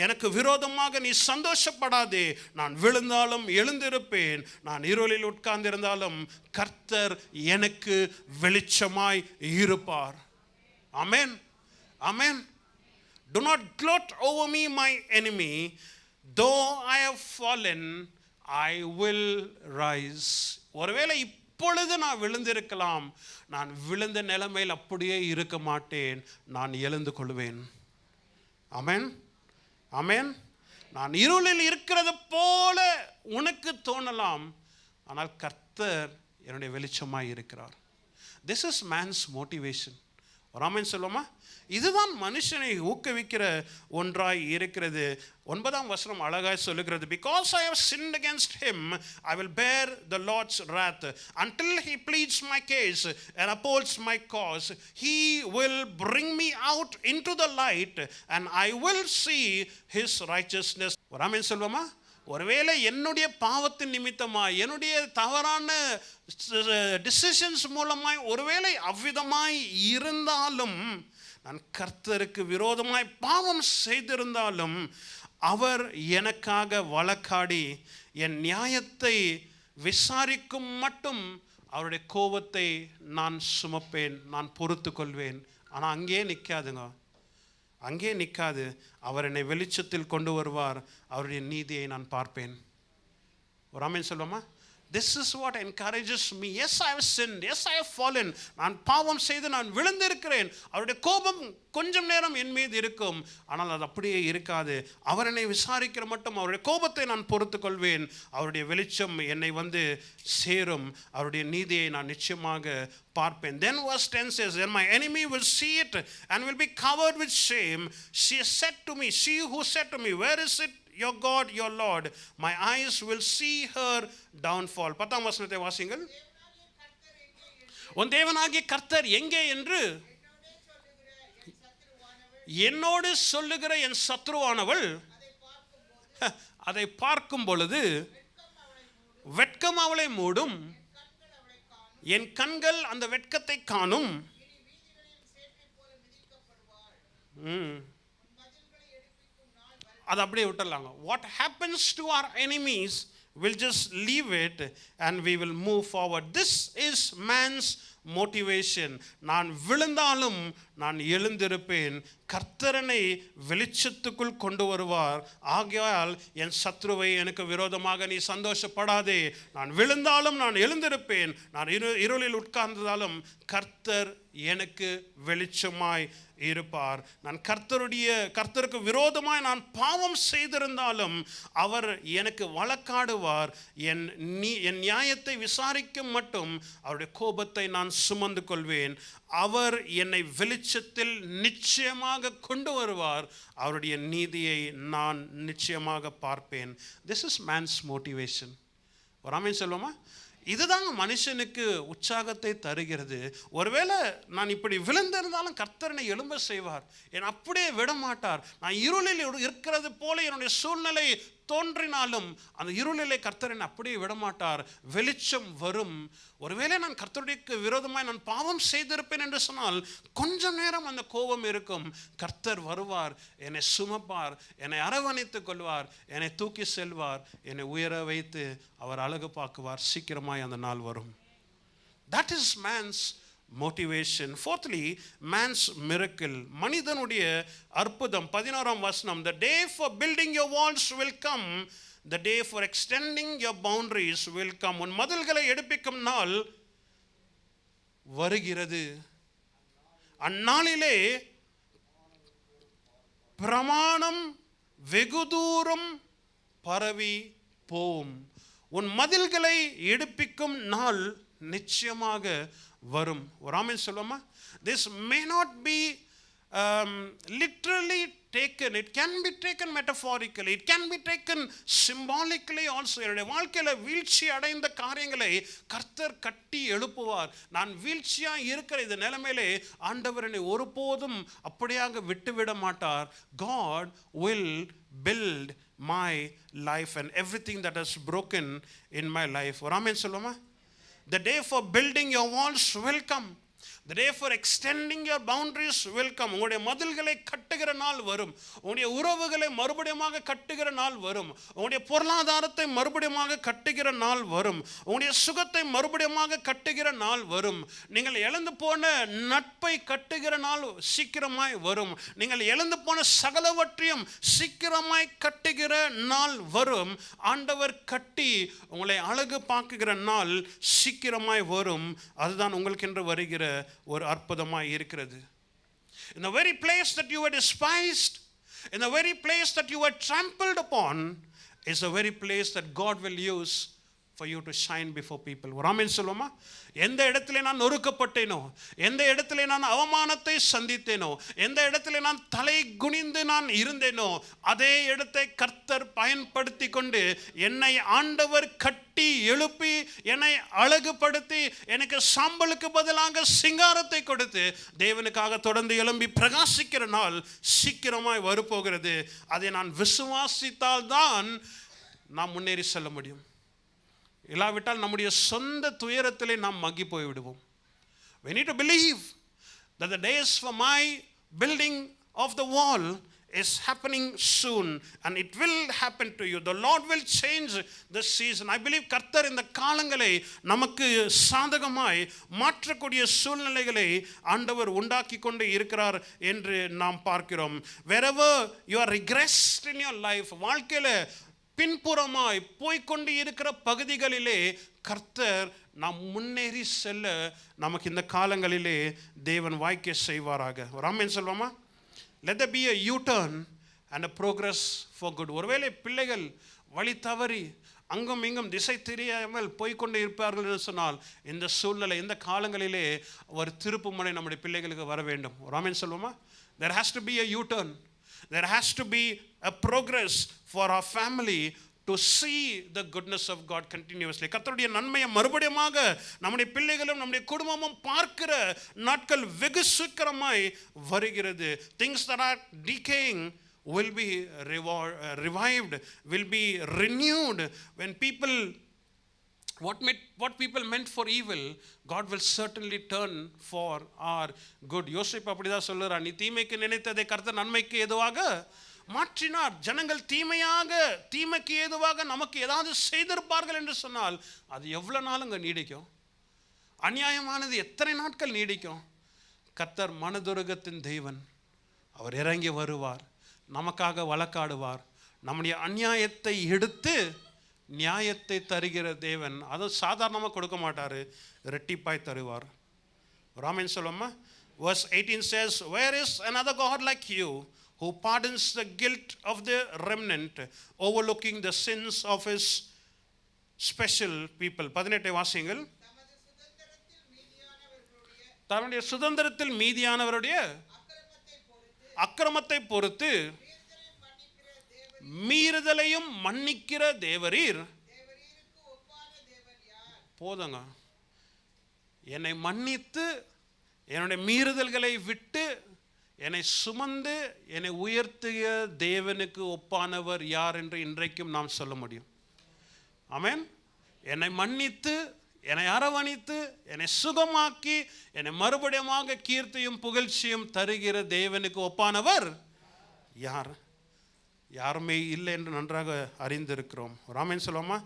எனக்கு விரோதமாக நீ சந்தோஷப்படாதே, நான் விழுந்தாலும் எழுந்திருப்பேன், நான் இருளில் உட்கார்ந்திருந்தாலும் கர்த்தர் எனக்கு வெளிச்சமாய் இருப்பார். ஆமென், ஆமென். Do not gloat over me, my enemy. Though I have fallen, I will rise. ஒருவேளை இப்பொழுது நான் விழுந்திருக்கலாம், நான் விழுந்த நிலைமையில் அப்படியே இருக்க மாட்டேன், நான் எழுந்து கொள்வேன். ஆமென், ஆமென். நான் இருளில் இருக்கிறது போல உனக்கு தோணலாம், ஆனால் கர்த்தர் என்னுடைய வெளிச்சமாய் இருக்கிறார். This is man's motivation. ஒரு ஆமென் சொல்லுமா? இதுதான் மனுஷனை ஊக்குவிக்கிற ஒன்றாய் இருக்கிறது. 9ஆம் வசனம் அழகாய் சொல்லுகிறது, because I have sinned against him, I will bear the Lord's wrath. Until he pleads my case and upholds my cause, he will bring me out into the light and I will see his righteousness. ஒரு ஆமென் சொல்லுமா? ஒருவேளை என்னுடைய பாவத்தின் நிமித்தமாய், என்னுடைய தவறான decisions மூலமாய் ஒருவேளை அவ்விதமாய் இருந்தாலும், நான் கர்த்தருக்கு விரோதமாய் பாவம் செய்திருந்தாலும், அவர் எனக்காக வழக்காடி என் நியாயத்தை விசாரிக்கும் மட்டும் அவருடைய கோபத்தை நான் சுமப்பேன், நான் பொறுத்து கொள்வேன். ஆனால் அங்கே நிற்காதுங்க, அங்கே நிற்காது. அவர் என்னை வெளிச்சத்தில் கொண்டு வருவார், அவருடைய நீதியை நான் பார்ப்பேன். ஒரு ஆமென் சொல்லுமா? This is what encourages me. Yes, I have sinned. Yes, I have fallen. நான் பாவம் செய்து நான் விழுந்திருக்கிறேன். அவருடைய கோபம் கொஞ்சம் நேரம் என் மீது இருக்கும், ஆனால் அது அப்படியே இருக்காது. அவர் என்னை விசாரிக்கிற மட்டும் அவருடைய கோபத்தை நான் பொறுத்து கொள்வேன், அவருடைய வெளிச்சம் என்னை வந்து சேரும், அவருடைய நீதியை நான் நிச்சயமாக பார்ப்பேன். Then verse 10 says, then my enemy will see it and will be covered with shame. She said to me, she who said to me, where is it your God, your Lord? My eyes will see her downfall. 10ஆம் வசனத்தை வாசிங்கள். உன் தேவனாகிய கர்த்தர் எங்கே என்று என்னோடு சொல்லுகிற என் சத்ருவானவள் அதை பார்க்கும் பொழுது வெட்கம் அவளை மூடும், என் கண்கள் அந்த வெட்கத்தை காணும். அது அப்படியே விட்டுடலாங்க. What happens to our enemies, we'll just leave it and we will move forward. This is man's motivation. நான் விழுந்தாலும் நான் எழுந்திருப்பேன். கர்த்தரனை வெளிச்சத்துக்குள் கொண்டு வருவார். ஆகையால் என் சத்ருவை எனக்கு விரோதமாக நீ சந்தோஷப்படாதே. நான் விழுந்தாலும் நான் எழுந்திருப்பேன். நான் இருளில் உட்கார்ந்ததாலும் கர்த்தர் எனக்கு வெளிச்சமாய் இருப்பார். நான் கர்த்தருக்கு விரோதமாய் நான் பாவம் செய்திருந்தாலும் அவர் எனக்கு வழக்காடுவார். என் நியாயத்தை விசாரிக்கும் மட்டும் அவருடைய கோபத்தை நான் சுமந்து கொள்வேன். அவர் என்னை வெளிச்சத்தில் நிச்சயமாக கொண்டு வருவார். அவருடைய நீதியை நான் நிச்சயமாக பார்ப்பேன். This is man's motivation. ஒரு ஆமென் சொல்லுவோமா? இதுதான் மனுஷனுக்கு உற்சாகத்தை தருகிறது. ஒருவேளை நான் இப்படி விழுந்திருந்தாலும் கர்த்தர் என்னை எழும்ப செய்வார், என்னை அப்படியே விட மாட்டார். நான் இருளில் இருக்கிறது போல என்னுடைய சூழ்நிலை தோன்றினாலும் அந்த இருளிலே கர்த்தர் என்னை அப்படியே விடமாட்டார். வெளிச்சம் வரும். ஒருவேளை நான் கர்த்தருக்கு விரோதமாய் நான் பாவம் செய்திருப்பேன் என்று சொன்னால் கொஞ்சம் நேரம் அந்த கோபம் இருக்கும். கர்த்தர் வருவார், என்னை சுமப்பார், என்னை அரவணைத்துக் கொள்வார், என்னை தூக்கி செல்வார், என்னை உயர வைத்து அவர் அழகு பார்க்குவார். சீக்கிரமாய் அந்த நாள் வரும். That is man's motivation. Fourthly, man's miracle. மனிதனுடைய அற்புதம். 11ஆம் வசனம், the day for building your walls will come, the day for extending your boundaries will come. உன் மதில்களை எடுப்பிக்கும் நாள் வருகிறது. அந்நாளிலே பிரமாணம் வெகு தூரம் பரவி போம். உன் மதில்களை எடுப்பிக்கும் நாள் நிச்சயமாக வரும். ஒரு ஆமென் சொல்லுமா? This may not be literally taken. It can be taken metaphorically. It can be taken symbolically also. என்னுடைய வாழ்க்கையில வீழ்ச்சி அடைந்த காரியங்களை கர்த்தர் கட்டி எழுப்புவார். நான் வீழ்ச்சியா இருக்கிற இந்த நிலைமையிலே ஆண்டவர் என்னை ஒருபோதும் அப்படியாக விட்டுவிட மாட்டார். God will build my life and everything that is broken in my life. ஒரு ஆமென் சொல்லுமா? The day for building your walls will come. The day for extending your boundaries will come. உங்களுடைய மதில்களை கட்டுகிற நாள் வரும். உங்களுடைய உறவுகளை மறுபடியுமாக கட்டுகிற நாள் வரும். உங்களுடைய பொருளாதாரத்தை மறுபடியுமாக கட்டுகிற நாள் வரும். உங்களுடைய சுகத்தை மறுபடியுமாக கட்டுகிற நாள் வரும். நீங்கள் இழந்து போன நட்பை கட்டுகிற நாள் சீக்கிரமாய் வரும். நீங்கள் இழந்து போன சகலவற்றையும் சீக்கிரமாய் கட்டுகிற நாள் வரும். ஆண்டவர் கட்டி உங்களை அழகு பார்க்குகிற நாள் சீக்கிரமாய் வரும். அதுதான் உங்களுக்கென்று வருகிற ஒரு அற்புதமாய் இருக்கிறது. In the very place that you were despised, in the very place that you were trampled upon, is the very place that God will use for you to shine before people. ஒரு ஆமென் சொல்லுமா? எந்த இடத்துல நான் நொறுக்கப்பட்டேனோ, எந்த இடத்துல நான் அவமானத்தை சந்தித்தேனோ, எந்த இடத்துல நான் தலை குனிந்து நான் இருந்தேனோ, அதே இடத்தை கர்த்தர் பயன்படுத்தி கொண்டு என்னை ஆண்டவர் கட்டி எழுப்பி என்னை அழகுபடுத்தி எனக்கு சாம்பலுக்கு பதிலாக சிங்காரத்தை கொடுத்து தேவனுக்காக தொடர்ந்து எழும்பி பிரகாசிக்கிற நாள் சீக்கிரமாய் வரப்போகிறது. அதை நான் விசுவாசித்தால் தான் நாம் முன்னேறி செல்ல முடியும். இல்லாவிட்டால் நம்முடைய சொந்த துயரத்திலே நாம் மங்கி போய் விடுவோம். We need to believe that the days for my building of the wall is happening soon and it will happen to you. The Lord will change the season. I believe கர்த்தர் இந்த காலங்களை நமக்கு சாதகமாய் மாற்றக்கூடிய சூழ்நிலைகளை ஆண்டவர் உண்டாக்கி கொண்டு இருக்கிறார் என்று நாம் பார்க்கிறோம். Wherever you are regressed in your life, வாழ்க்கையில பின்புறமாய் போய்கொண்டு இருக்கிற பகுதிகளிலே கர்த்தர் நாம் முன்னேறி செல்ல நமக்கு இந்த காலங்களிலே தேவன் வாய்க்க செய்வாராக. ஒரு ஆமென் சொல்வோமா? Let there be a U-turn and a progress for good. ஒருவேளை பிள்ளைகள் வழி தவறி அங்கும் இங்கும் திசை தெரியாமல் போய்கொண்டு இருப்பார்கள் என்று சொன்னால் இந்த சூழ்நிலை இந்த காலங்களிலே ஒரு திருப்பு முனை நம்முடைய பிள்ளைகளுக்கு வர வேண்டும். ஒரு ஆமென் சொல்வோமா? There has to be a U-turn. There has to be a progress for our family to see the goodness of God continuously. கர்த்தருடைய நன்மையை மறுபடியுமாக நம்முடைய பிள்ளைகளும் நம்முடைய குடும்பமும் பார்க்கிற நாட்கள் வெகு சீக்கிரமாய் வருகிறது. Things that are decaying will be revived, will be renewed. When people what people meant for evil, God will certainly turn for our good. யோசேப்பு அப்படிதான் சொல்றார், நீ தீமைக்கு நினைத்ததை கர்த்தர் நன்மைக்கு ஏதுவாக மாற்றினார். ஜனங்கள் தீமைக்கு ஏதுவாக நமக்கு ஏதாவது செய்திருப்பார்கள் என்று சொன்னால் அது எவ்வளவு நாளுங்க நீடிக்கும்? அநியாயமானது எத்தனை நாட்கள் நீடிக்கும்? கர்த்தர் மனதுருகத்தின் தெய்வன். அவர் இறங்கி வருவார், நமக்காக வழக்காடுவார், நம்முடைய அநியாயத்தை எடுத்து நியாயத்தை தருகிற தேவன். அதுவும் சாதாரணமாக கொடுக்க மாட்டார், ரெட்டிப்பாய் தருவார். ராமன் சொல்லுமா, verse 18 says, where is another God like you who pardons the guilt of the remnant, overlooking the sins of his special people. 18 வாசிங்கள். தன்னுடைய சுதந்திரத்தில் மீதியானவருடைய அக்கிரமத்தை பொறுத்து மீறுதலையும் மன்னிக்கிற தேவரீர். போதுங்க, என்னை மன்னித்து என்னுடைய மீறுதல்களை விட்டு என்னை சுமந்து என்னை உயர்த்திய தேவனுக்கு ஒப்பானவர் யார் என்று இன்றைக்கும் நாம் சொல்ல முடியும். ஆமென். என்னை மன்னித்து என்னை அரவணைத்து என்னை சுகமாக்கி என்னை மறுபடியுமாக கீர்த்தியும் புகழ்ச்சியும் தருகிற தேவனுக்கு ஒப்பானவர் யார்? யாருமே இல்லை என்று நன்றாக அறிந்திருக்கிறோம். ராமன் சொல்லுமா,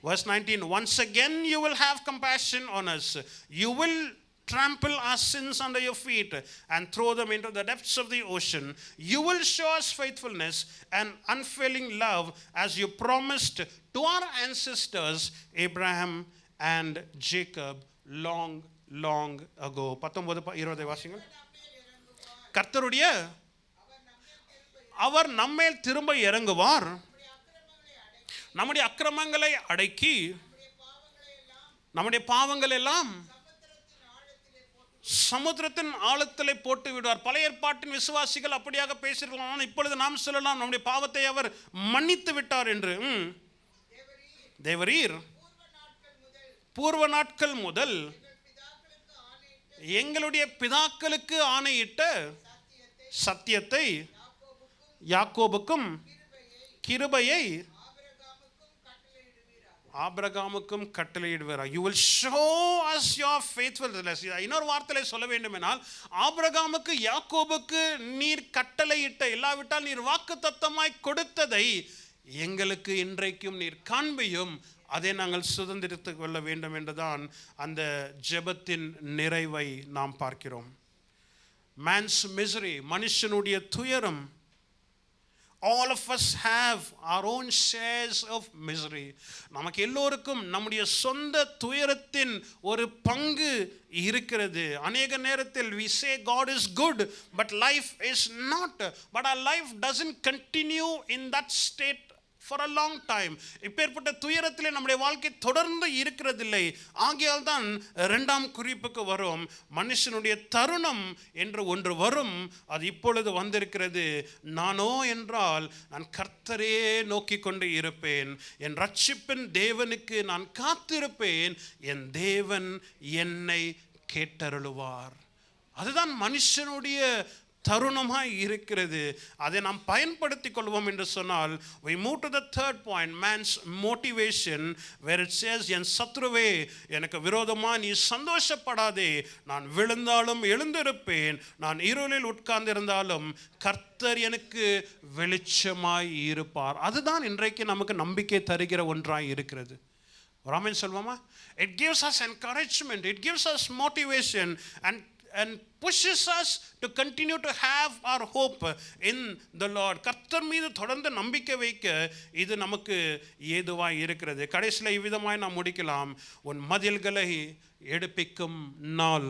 verse 19, once again you will have compassion on us, you will trample our sins under your feet and throw them into the depths of the ocean. You will show us faithfulness and unfailing love as you promised to our ancestors Abraham and Jacob long ago. 19-20 வாசிங்கள். கர்த்தருடைய அவர் நம்மேல் திரும்ப இறங்குவார், நம்முடைய அக்கிரமங்களை அடக்கி நம்முடைய பாவங்கள் எல்லாம் சமுத்திரத்தின் ஆழத்திலே போட்டு விடுவார். பழைய ஏற்பாட்டின் விசுவாசிகள் அப்படியாக பேசியிருக்கலாம். இப்பொழுது நாம் சொல்லலாம், நம்முடைய பாவத்தை அவர் மன்னித்து விட்டார் என்று. தேவரீர் பூர்வ நாட்கள் முதல் எங்களுடைய பிதாக்களுக்கு ஆணையிட்ட சத்தியத்தை யாக்கோபுக்கும் கிருபையை ஆபிரகாமுக்கும் கட்டளையிடுவார். You will show us your faithfulness. இன்னொரு வார்த்தையில சொல்ல வேண்டுமென்றால், ஆபிரகாமுக்கு யாக்கோபுக்கு நீர் கட்டளையிட்ட, இல்லாவிட்டால் நீர் வாக்குத்தத்தமாய் கொடுத்ததை எங்களுக்கு இன்றைக்கும் நீர் காண்பியும், அதை நாங்கள் சுதந்திரித்துக் கொள்ள வேண்டும் என்றுதான் அந்த ஜெபத்தின் நிறைவை நாம் பார்க்கிறோம். man's misery, மனுஷனுடைய துயரம். All of us have our own shares of misery. நமக்கு எல்லோருக்கும் நம்முடைய சொந்த துயரத்தின் ஒரு பங்கு இருக்கிறது. அநேக நேரத்தில் we say God is good but life is not, but our life doesn't continue in that state for a long time. இப்பேற்பட்ட துயரத்திலே நம்முடைய வாழ்க்கை தொடர்ந்து இருக்கிறதில்லை. ஆகையால் தான் இரண்டாம் குறிப்புக்கு வரும், மனுஷனுடைய தருணம் என்று ஒன்று வரும், அது இப்பொழுது வந்திருக்கிறது. நானோ என்றால் நான் கர்த்தரே நோக்கி கொண்டு இருப்பேன், என் ரட்சிப்பின் தேவனுக்கு நான் காத்திருப்பேன், என் தேவன் என்னை கேட்டருளுவார். அதுதான் மனுஷனுடைய தருணமாய் இருக்கிறது. அதை நாம் பயன்படுத்திக் கொள்வோம் என்று சொன்னால், we move to the third point, man's motivation, where it says, என் சத்ருவே எனக்கு விரோதமாக நீ சந்தோஷப்படாதே, நான் விழுந்தாலும் எழுந்திருப்பேன், நான் இருளில் உட்கார்ந்திருந்தாலும் கர்த்தர் எனக்கு வெளிச்சமாய் இருப்பார். அதுதான் இன்றைக்கு நமக்கு நம்பிக்கை தருகிற ஒன்றாய் இருக்கிறது. Raman சொல்வோமா, it gives us encouragement, it gives us motivation and pushes us to continue to have our hope in the Lord. கர்த்தர் மீது தொடர்ந்து நம்பிக்கை வைக்க இது நமக்கு ஏதுவாய் இருக்கிறது. கடைசியில் இவ்விதமாய் நாம் முடிக்கலாம், உன் மதில்களை எடுப்பிக்கும் நாள்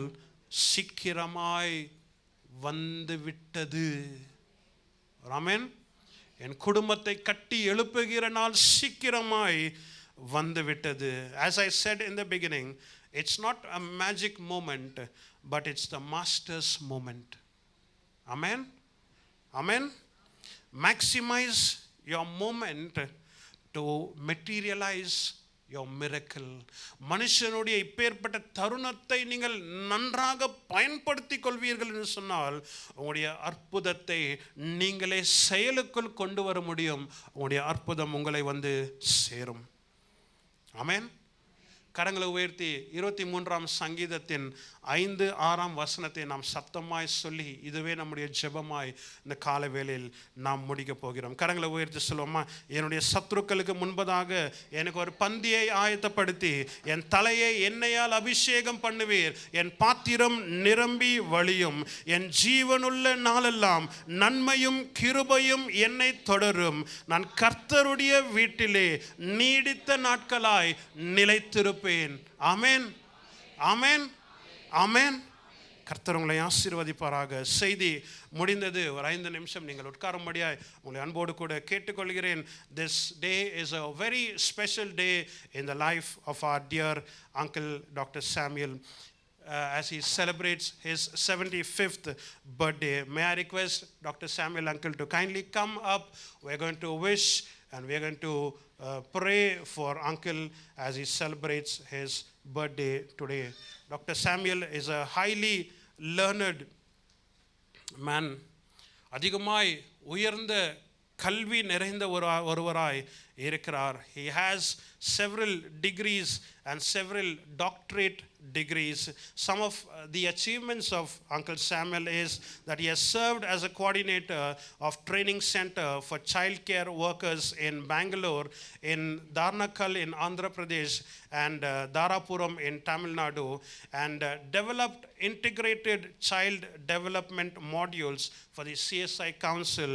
சீக்கிரமாய் வந்துவிட்டது. ஆமென். என் குடும்பத்தை கட்டி எழுப்புகிற நாள் சீக்கிரமாய் வந்துவிட்டது. As I said in the beginning, it's not a magic moment, but it's the master's moment. Amen. Amen. Maximize your moment to materialize your miracle. மனுஷனுடைய இப்பேற்பட்ட தருணத்தை நீங்கள் நன்றாக பயன்படுத்திக் கொள்வீர்கள் என்று சொன்னால், உங்களுடைய அற்புதத்தை நீங்களே செயலுக்குள் கொண்டு வர முடியும். உங்களுடைய அற்புதம் உங்களை வந்து சேரும். ஆமென். கரங்களை உயர்த்தி 23ஆம் சங்கீதத்தின் 5-6 வசனத்தை நாம் சத்தமாய் சொல்லி இதுவே நம்முடைய ஜெபமாய் இந்த கால வேளையில் நாம் முடிக்க போகிறோம். கரங்களை உயர்த்தி சொல்லுவோமா? என்னுடைய சத்துருக்களுக்கு முன்பதாக எனக்கு ஒரு பந்தியை ஆயத்தப்படுத்தி என் தலையை எண்ணெயால் அபிஷேகம் பண்ணுவீர். என் பாத்திரம் நிரம்பி வழியும். என் ஜீவனுள்ள நாளெல்லாம் நன்மையும் கிருபையும் என்னை தொடரும். நான் கர்த்தருடைய வீட்டிலே நீடித்த நாட்களாய் நிலைத்திருப்பேன். ஆமென், ஆமென், ஆமென். கர்த்தர் உங்களை ஆசீர்வதிப்பாராக. செய்தி முடிந்தது. ஒரு 5 நிமிஷம் நீங்கள் உட்காரும்படியாய் உங்களை அன்போடு கூட கேட்டுக்கொள்கிறேன். This day is a very special day in the life of our dear uncle Dr. Samuel as he celebrates his 75th birthday. May I request Dr. Samuel uncle to kindly come up. We're going to wish and we're going to pray for uncle as he celebrates his birthday today. Dr. Samuel is a highly learned man. அதிகமாய் உயர்ந்த கல்வி நிறைந்த ஒருவராய் இருக்கிறார். He has several degrees and several doctorate degrees. Some of the achievements of Uncle Samuel is that he has served as a coordinator of training center for child care workers in Bangalore, in Darnakal in Andhra Pradesh, and Darapuram in Tamil Nadu, and developed integrated child development modules for the CSI Council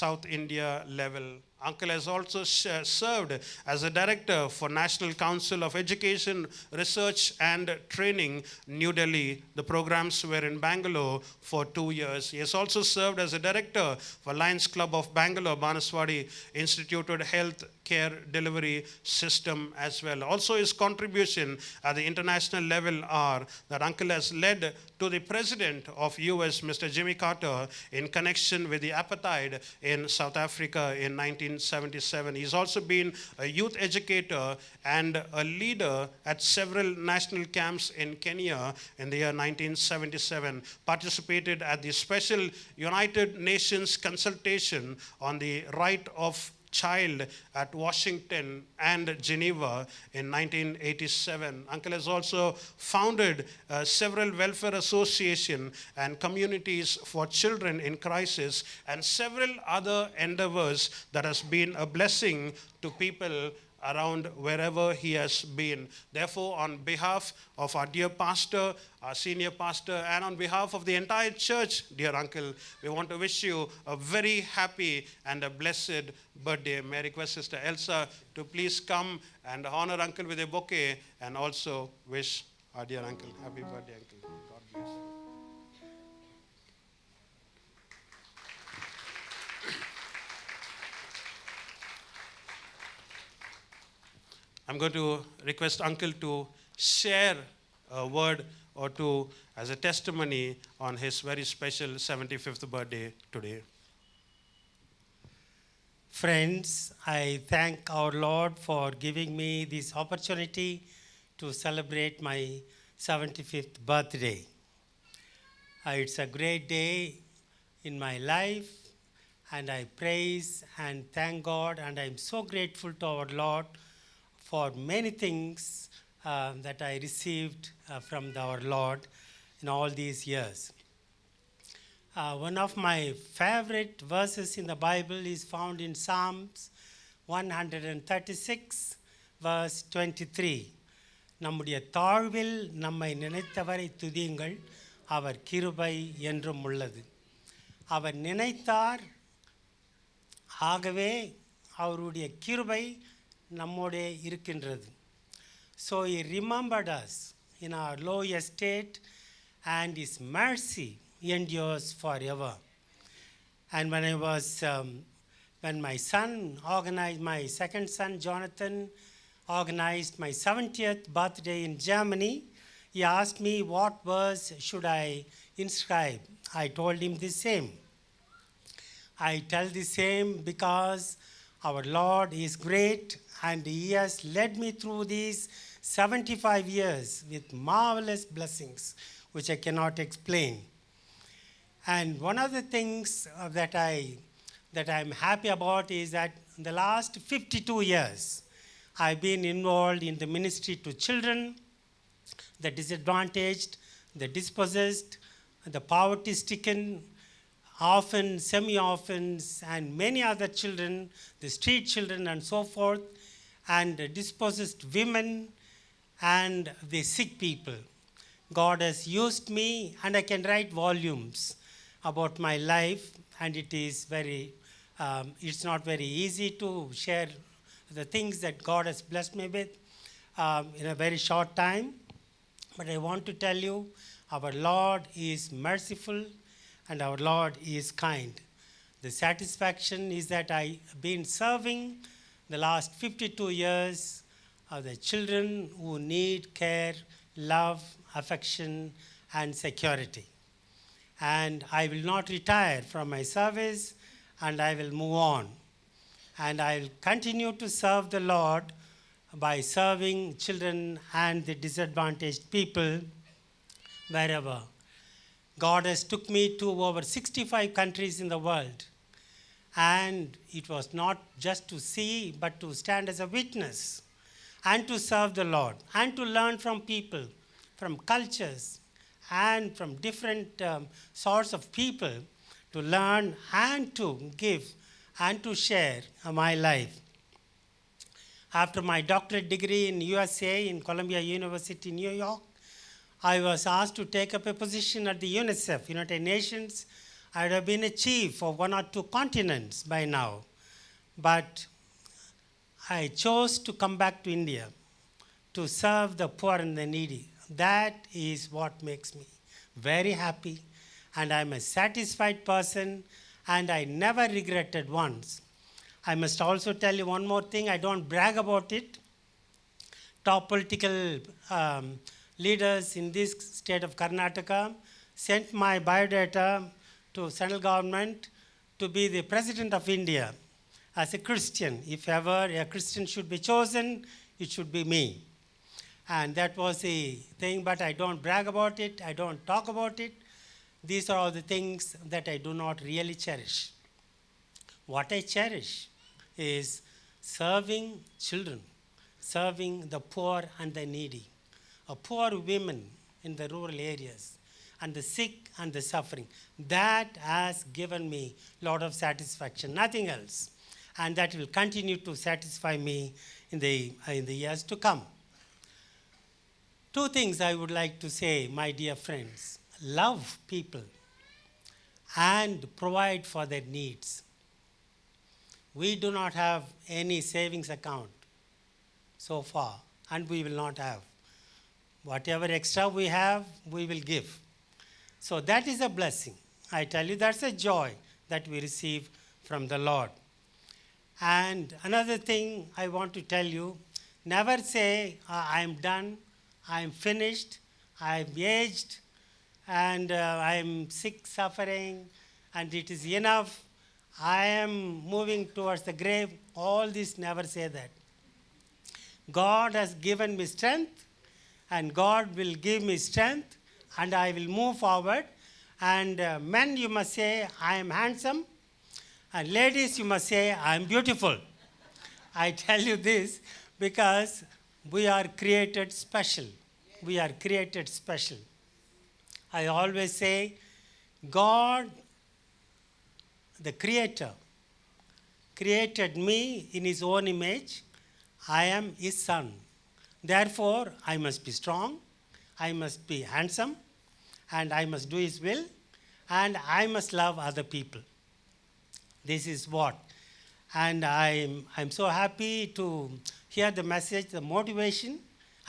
South India level. Uncle has also served as a director for National Council of Education, Research and Training, New Delhi. The programs were in Bangalore for 2 years. He has also served as a director for Lions Club of Bangalore, Banaswadi Instituted Health Care Delivery System as well. Also his contribution at the international level are that uncle has led to the president of US, Mr. Jimmy Carter, in connection with the apartheid in South Africa in 1977. He's also been a youth educator and a leader at several national camps in Kenya in the year 1977. Participated at the special United Nations consultation on the right of child at Washington and Geneva in 1987. Uncle has also founded several welfare associations and communities for children in crisis and several other endeavors that has been a blessing to people around wherever he has been. Therefore, on behalf of our dear pastor, our senior pastor, and on behalf of the entire church, dear uncle, we want to wish you a very happy and a blessed birthday. May I request Sister Elsa to please come and honor uncle with a bouquet and also wish our dear uncle happy birthday, uncle. God bless you. I'm going to request uncle to share a word or two as a testimony on his very special 75th birthday today. Friends, I thank our Lord for giving me this opportunity to celebrate my 75th birthday. It's a great day in my life, and I praise and thank God, and I'm so grateful to our Lord for many things that I received from our Lord in all these years. One of my favorite verses in the Bible is found in Psalms 136, verse 23. நம்முடைய தாழ்வில் நம்மை நினைத்தவரை துதியுங்கள், அவர் கிருபை என்றும் உள்ளது. அவர் நினைத்தார், ஆகவே அவருடைய கிருபை நம்மோடே இருக்கின்றது. So he remembered us in our low estate, and his mercy endures forever. And when my son organized, my second son Jonathan organized my 70th birthday in Germany, he asked me what verse should I inscribe. I told him the same. I tell the same because our Lord is great, and he has led me through these 75 years with marvelous blessings which I cannot explain. And one of the things that I'm happy about is that in the last 52 years I've been involved in the ministry to children, the disadvantaged, the dispossessed, the poverty-stricken, orphans, semi-orphans, and many other children, the street children and so forth, and dispossessed women and the sick people. God has used me, and I can write volumes about my life, and it is it's not very easy to share the things that God has blessed me with in a very short time. But I want to tell you, our Lord is merciful and our Lord is kind. The satisfaction is that I've been serving the last 52 years of the children who need care, love, affection, and security. And I will not retire from my service, and I will move on. And I will continue to serve the Lord by serving children and the disadvantaged people wherever. God has took me to over 65 countries in the world. And it was not just to see, but to stand as a witness and to serve the Lord and to learn from people, from cultures, and from different sorts of people, to learn and to give and to share my life. After my doctorate degree in USA, in Columbia University, New York, I was asked to take up a position at the UNICEF, United Nations. I would have been a chief for 1 or 2 continents by now. But I chose to come back to India to serve the poor and the needy. That is what makes me very happy. And I'm a satisfied person, and I never regretted once. I must also tell you one more thing. I don't brag about it. Top political leaders in this state of Karnataka sent my biodata to central government to be the president of India as a Christian. If ever a Christian should be chosen, it should be me. And that was the thing, but I don't brag about it. I don't talk about it. These are all the things that I do not really cherish. What I cherish is serving children, serving the poor and the needy, poor women in the rural areas, and the sick and the suffering. That has given me a lot of satisfaction, nothing else. And that will continue to satisfy me in the years to come. 2 things I would like to say, my dear friends. Love people and provide for their needs. We do not have any savings account so far, and we will not have. Whatever extra we have, we will give. So that is a blessing. I tell you, that's a joy that we receive from the Lord. And another thing I want to tell you, never say, I'm done, I'm finished, I'm aged, and I'm sick, suffering, and it is enough. I am moving towards the grave. All this, never say that. God has given me strength, and God will give me strength, and I will move forward. And men, you must say, I am handsome. And ladies, you must say, I am beautiful. I tell you this because we are created special. We are created special. I always say, God, the Creator, created me in His own image. I am His son. Therefore, I must be strong, I must be handsome, and I must do His will, and I must love other people. This is what. And I'm so happy to hear the message, the motivation,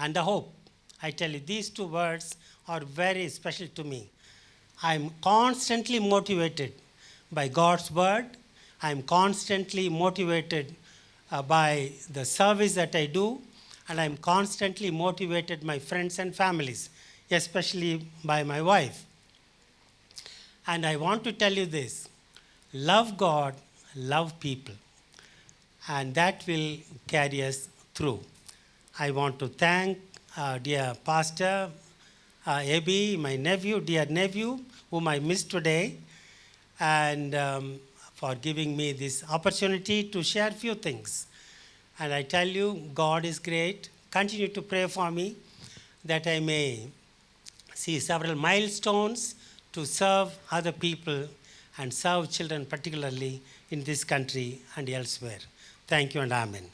and the hope. I tell you, these 2 words are very special to me. I'm constantly motivated by God's word. I'm constantly motivated by the service that I do, and I'm constantly motivated my friends and families, especially by my wife. And I want to tell you this, love God, love people, and that will carry us through. I want to thank dear Pastor Abby, my nephew, dear nephew, whom I missed today, and for giving me this opportunity to share a few things. And I tell you, God is great. Continue to pray for me that I may see several milestones to serve other people and serve children, particularly in this country and elsewhere. Thank you and amen.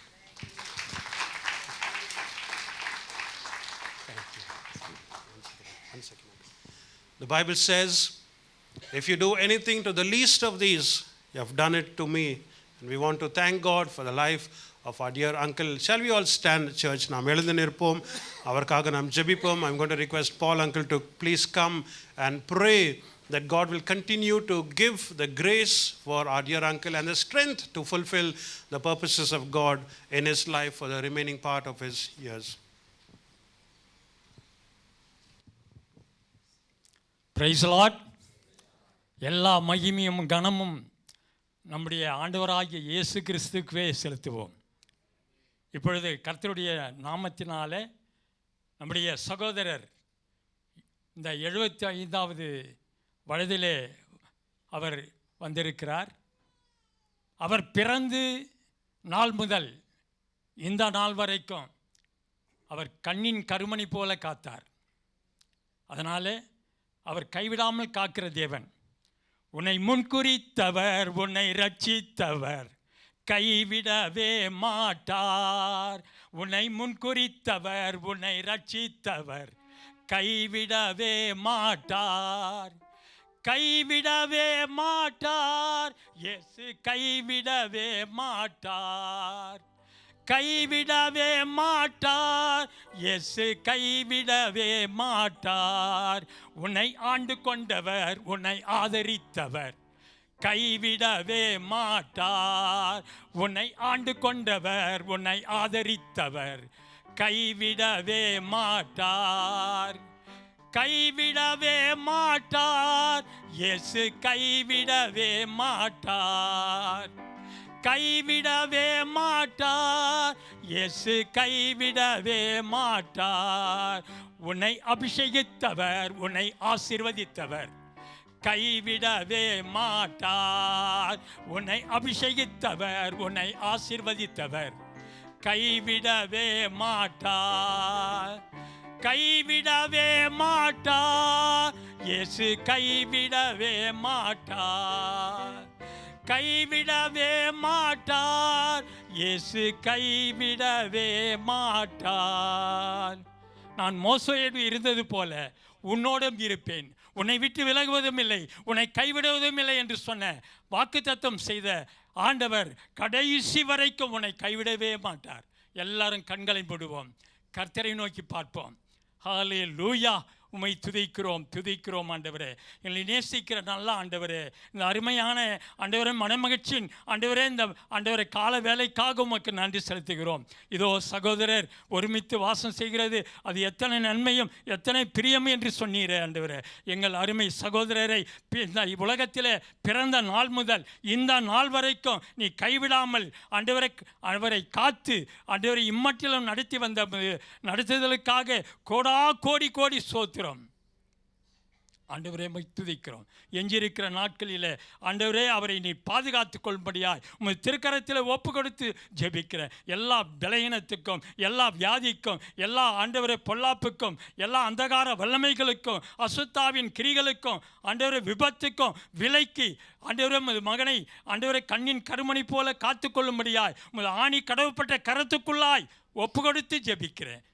The Bible says, if you do anything to the least of these, you have done it to me. And we want to thank God for the life of our dear uncle. Shall we all stand, church? நாம் எழுந்து நிற்போம், அவருக்காக நாம் ஜெபிப்போம். I'm going to request Paul uncle to please come and pray that God will continue to give the grace for our dear uncle and the strength to fulfill the purposes of God in his life for the remaining part of his years. Praise Lord. எல்லா மகிமையும் கனமும் நம்முடைய ஆண்டவராகிய இயேசு கிறிஸ்துக்குவே செலுத்துவோம். இப்பொழுது கர்த்தருடைய நாமத்தினாலே நம்முடைய சகோதரர் இந்த 75வது வயதிலே அவர் வந்திருக்கிறார். அவர் பிறந்து நாள் முதல் இந்த நாள் வரைக்கும் அவர் கண்ணின் கருமணி போல காத்தார். அதனாலே அவர் கைவிடாமல் காக்கிற தேவன். உன்னை முன்குறித்தவர், உன்னை ரட்சித்தவர், கைவிடவே மாட்டார். உன்னை முன்குறித்தவர், உன்னை ரட்சித்தவர், கைவிடவே மாட்டார். கைவிடவே மாட்டார். இயேசு கைவிடவே மாட்டார். கைவிடவே மாட்டார். இயேசு கைவிடவே மாட்டார். உன்னை ஆண்டு கொண்டவர், உன்னை ஆதரித்தவர், கைவிடவே மாட்டார். உன்னை ஆண்டு கொண்டவர், உன்னை ஆதரித்தவர், கைவிடவே மாட்டார். கைவிடவே மாட்டார். இயேசு கைவிடவே மாட்டார். கைவிடவே மாட்டார். இயேசு கைவிடவே மாட்டார். உன்னை அபிஷேகித்தவர், உன்னை ஆசீர்வதித்தவர், கைவிடவே மாட்டார். உன்னை அபிஷேகித்தவர், உன்னை ஆசீர்வதித்தவர், கைவிடவே மாட்டார். கைவிடவே மாட்டார். இயேசு கைவிடவே மாட்டார். கைவிடவே மாட்டார். இயேசு கைவிடவே மாட்டார். நான் மோசேயோடு இருந்தது போல உன்னோடும் இருப்பேன், உன்னை விட்டு விலகுவதும் இல்லை, உன்னை கைவிடுவதும் இல்லை என்று சொன்ன வாக்குத்தத்தம் செய்த ஆண்டவர் கடைசி வரைக்கும் உன்னை கைவிடவே மாட்டார். எல்லாரும் கண்களை மூடுவோம், கர்த்தரை நோக்கி பார்ப்போம். ஹல்லேலூயா. உம்மை துதிக்கிறோம், துதிக்கிறோம் ஆண்டவரே. எங்களை நேசிக்கிற நல்ல ஆண்டவரே, இந்த அருமையான ஆண்டவரே, மனமகிழ்ச்சியின் ஆண்டவரே, இந்த ஆண்டவரை கால வேலைக்காக உமக்கு நன்றி செலுத்துகிறோம். இதோ சகோதரர் ஒருமித்து வாசம் செய்கிறது, அது எத்தனை நன்மையும் எத்தனை பிரியம் என்று சொன்னீரே ஆண்டவரே. எங்கள் அருமை சகோதரரை இந்த உலகத்திலே பிறந்த நாள் முதல் இந்த நாள் வரைக்கும் நீ கைவிடாமல் ஆண்டவரை அவரை காத்து ஆண்டவரை இம்மட்டிலும் நடத்தி வந்த நடத்துதலுக்காக கோடா கோடி கோடி சோத்திரம் ஆண்டவரே. துதிக்கிறோம். எஞ்சியிருக்கிற நாட்களில் ஆண்டவரே அவரை நீ பாதுகாத்து கொள்ளும்படியாய் உங்கள் திருக்கரத்தில் ஒப்பு கொடுத்து ஜெபிக்கிற எல்லா பலவீனத்துக்கும், எல்லா வியாதிக்கும், எல்லா ஆண்டவரே பொல்லாப்புக்கும், எல்லா அந்தகார வல்லமைகளுக்கும், அசுத்தாவின் கிரிகளுக்கும், ஆண்டவரே விபத்துக்கும் விலைக்கு ஆண்டவரே உமது மகனை ஆண்டவரை கண்ணின் கருமணி போல காத்து கொள்ளும்படியாய் உமது ஆணி கடவுப்பட்ட கரத்துக்குள்ளாய் ஒப்பு கொடுத்து ஜெபிக்கிறேன்.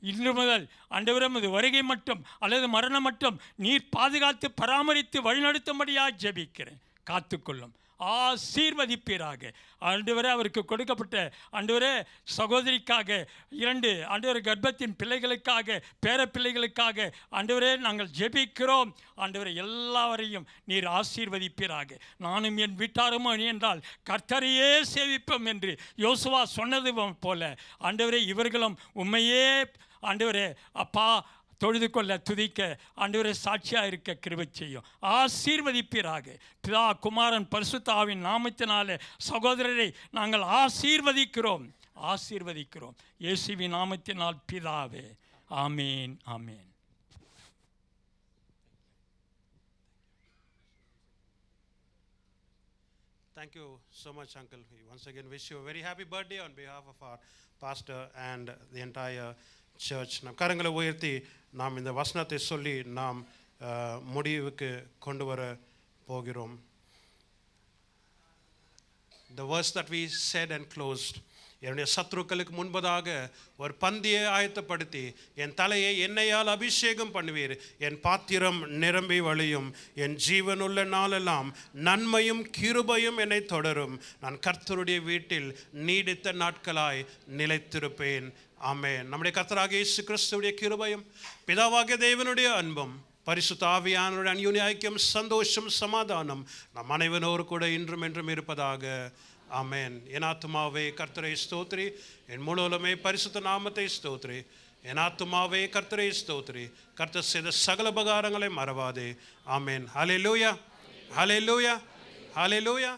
இன்று முதல் ஆண்டவரே உமது வருகை மட்டும் அல்லது மரணம் மட்டும் நீர் பாதுகாத்து பராமரித்து வழிநடத்தும்படியாக ஜெபிக்கிறேன். காத்துக்கொள்ளும், ஆசீர்வதிப்பீராக. ஆண்டவரே அவருக்கு கொடுக்கப்பட்ட ஆண்டவரே சகோதரிக்காக 2 ஆண்டவரே கர்ப்பத்தின் பிள்ளைகளுக்காக, பேர பிள்ளைகளுக்காக ஆண்டவரே நாங்கள் ஜெபிக்கிறோம். ஆண்டவரே எல்லாவரையும் நீர் ஆசீர்வதிப்பீராக. நானும் என் வீட்டாரும் என்றால் கர்த்தரையே சேவிப்போம் என்று யோசுவா சொன்னது போல ஆண்டவரே இவர்களும் உண்மையே ஆண்டவரே அப்பா தொழுது கொள்ள துதிக்க ஆண்டவரே சாட்சியாக இருக்க கிருபை செய்யும். ஆசீர்வதிப்பீராக. பிதா குமாரன் பரிசுத்தாவின் நாமத்தினாலே சகோதரரை நாங்கள் ஆசீர்வதிக்கிறோம், ஆசீர்வதிக்கிறோம். இயேசுவின் நாமத்தினால் பிதாவே. ஆமேன், ஆமேன். Thank you so much, Uncle. We once again wish you a very happy birthday on behalf of our pastor and the entire church. நம் கரங்களை உயர்த்தி நாம் இந்த வசனத்தை சொல்லி நாம் முடிவுக்கு கொண்டு வர போகிறோம். The verse that we said and closed. என்னுடைய சத்துருக்களுக்கு முன்பதாக ஒரு பந்தியை ஆயத்தப்படுத்தி என் தலையை எண்ணெயால் அபிஷேகம் பண்ணுவீர், என் பாத்திரம் நிரம்பி வழியும், என் ஜீவனுள்ள நாளெல்லாம் நன்மையும் கிருபையும் என்னை தொடரும், நான் கர்த்தருடைய வீட்டில் நீடித்த நாட்களாய் நிலைத்திருப்பேன். ஆமென். நம்முடைய கர்த்தராகிய இயேசு கிறிஸ்துவுடைய கிருபையும் பிதாவாகிய தேவனுடைய அன்பும் பரிசுத்த ஆவியானவருடைய அந்யோன்ய ஐக்கியம் சந்தோஷம் சமாதானம் நம் அனைவரோடு கூட இன்றும் என்றும் இருப்பதாக. ஆமென். என் ஆத்துமாவே கர்த்தரை ஸ்தோத்திரி, என் முழுவதுமே பரிசுத்த நாமத்தை ஸ்தோத்திரி. என் ஆத்துமாவே கர்த்தரை ஸ்தோத்திரி, கர்த்தர் செய்த சகல உபகாரங்களை மறவாதே. ஆமென். ஹல்லேலூயா, ஹல்லேலூயா, ஹல்லேலூயா.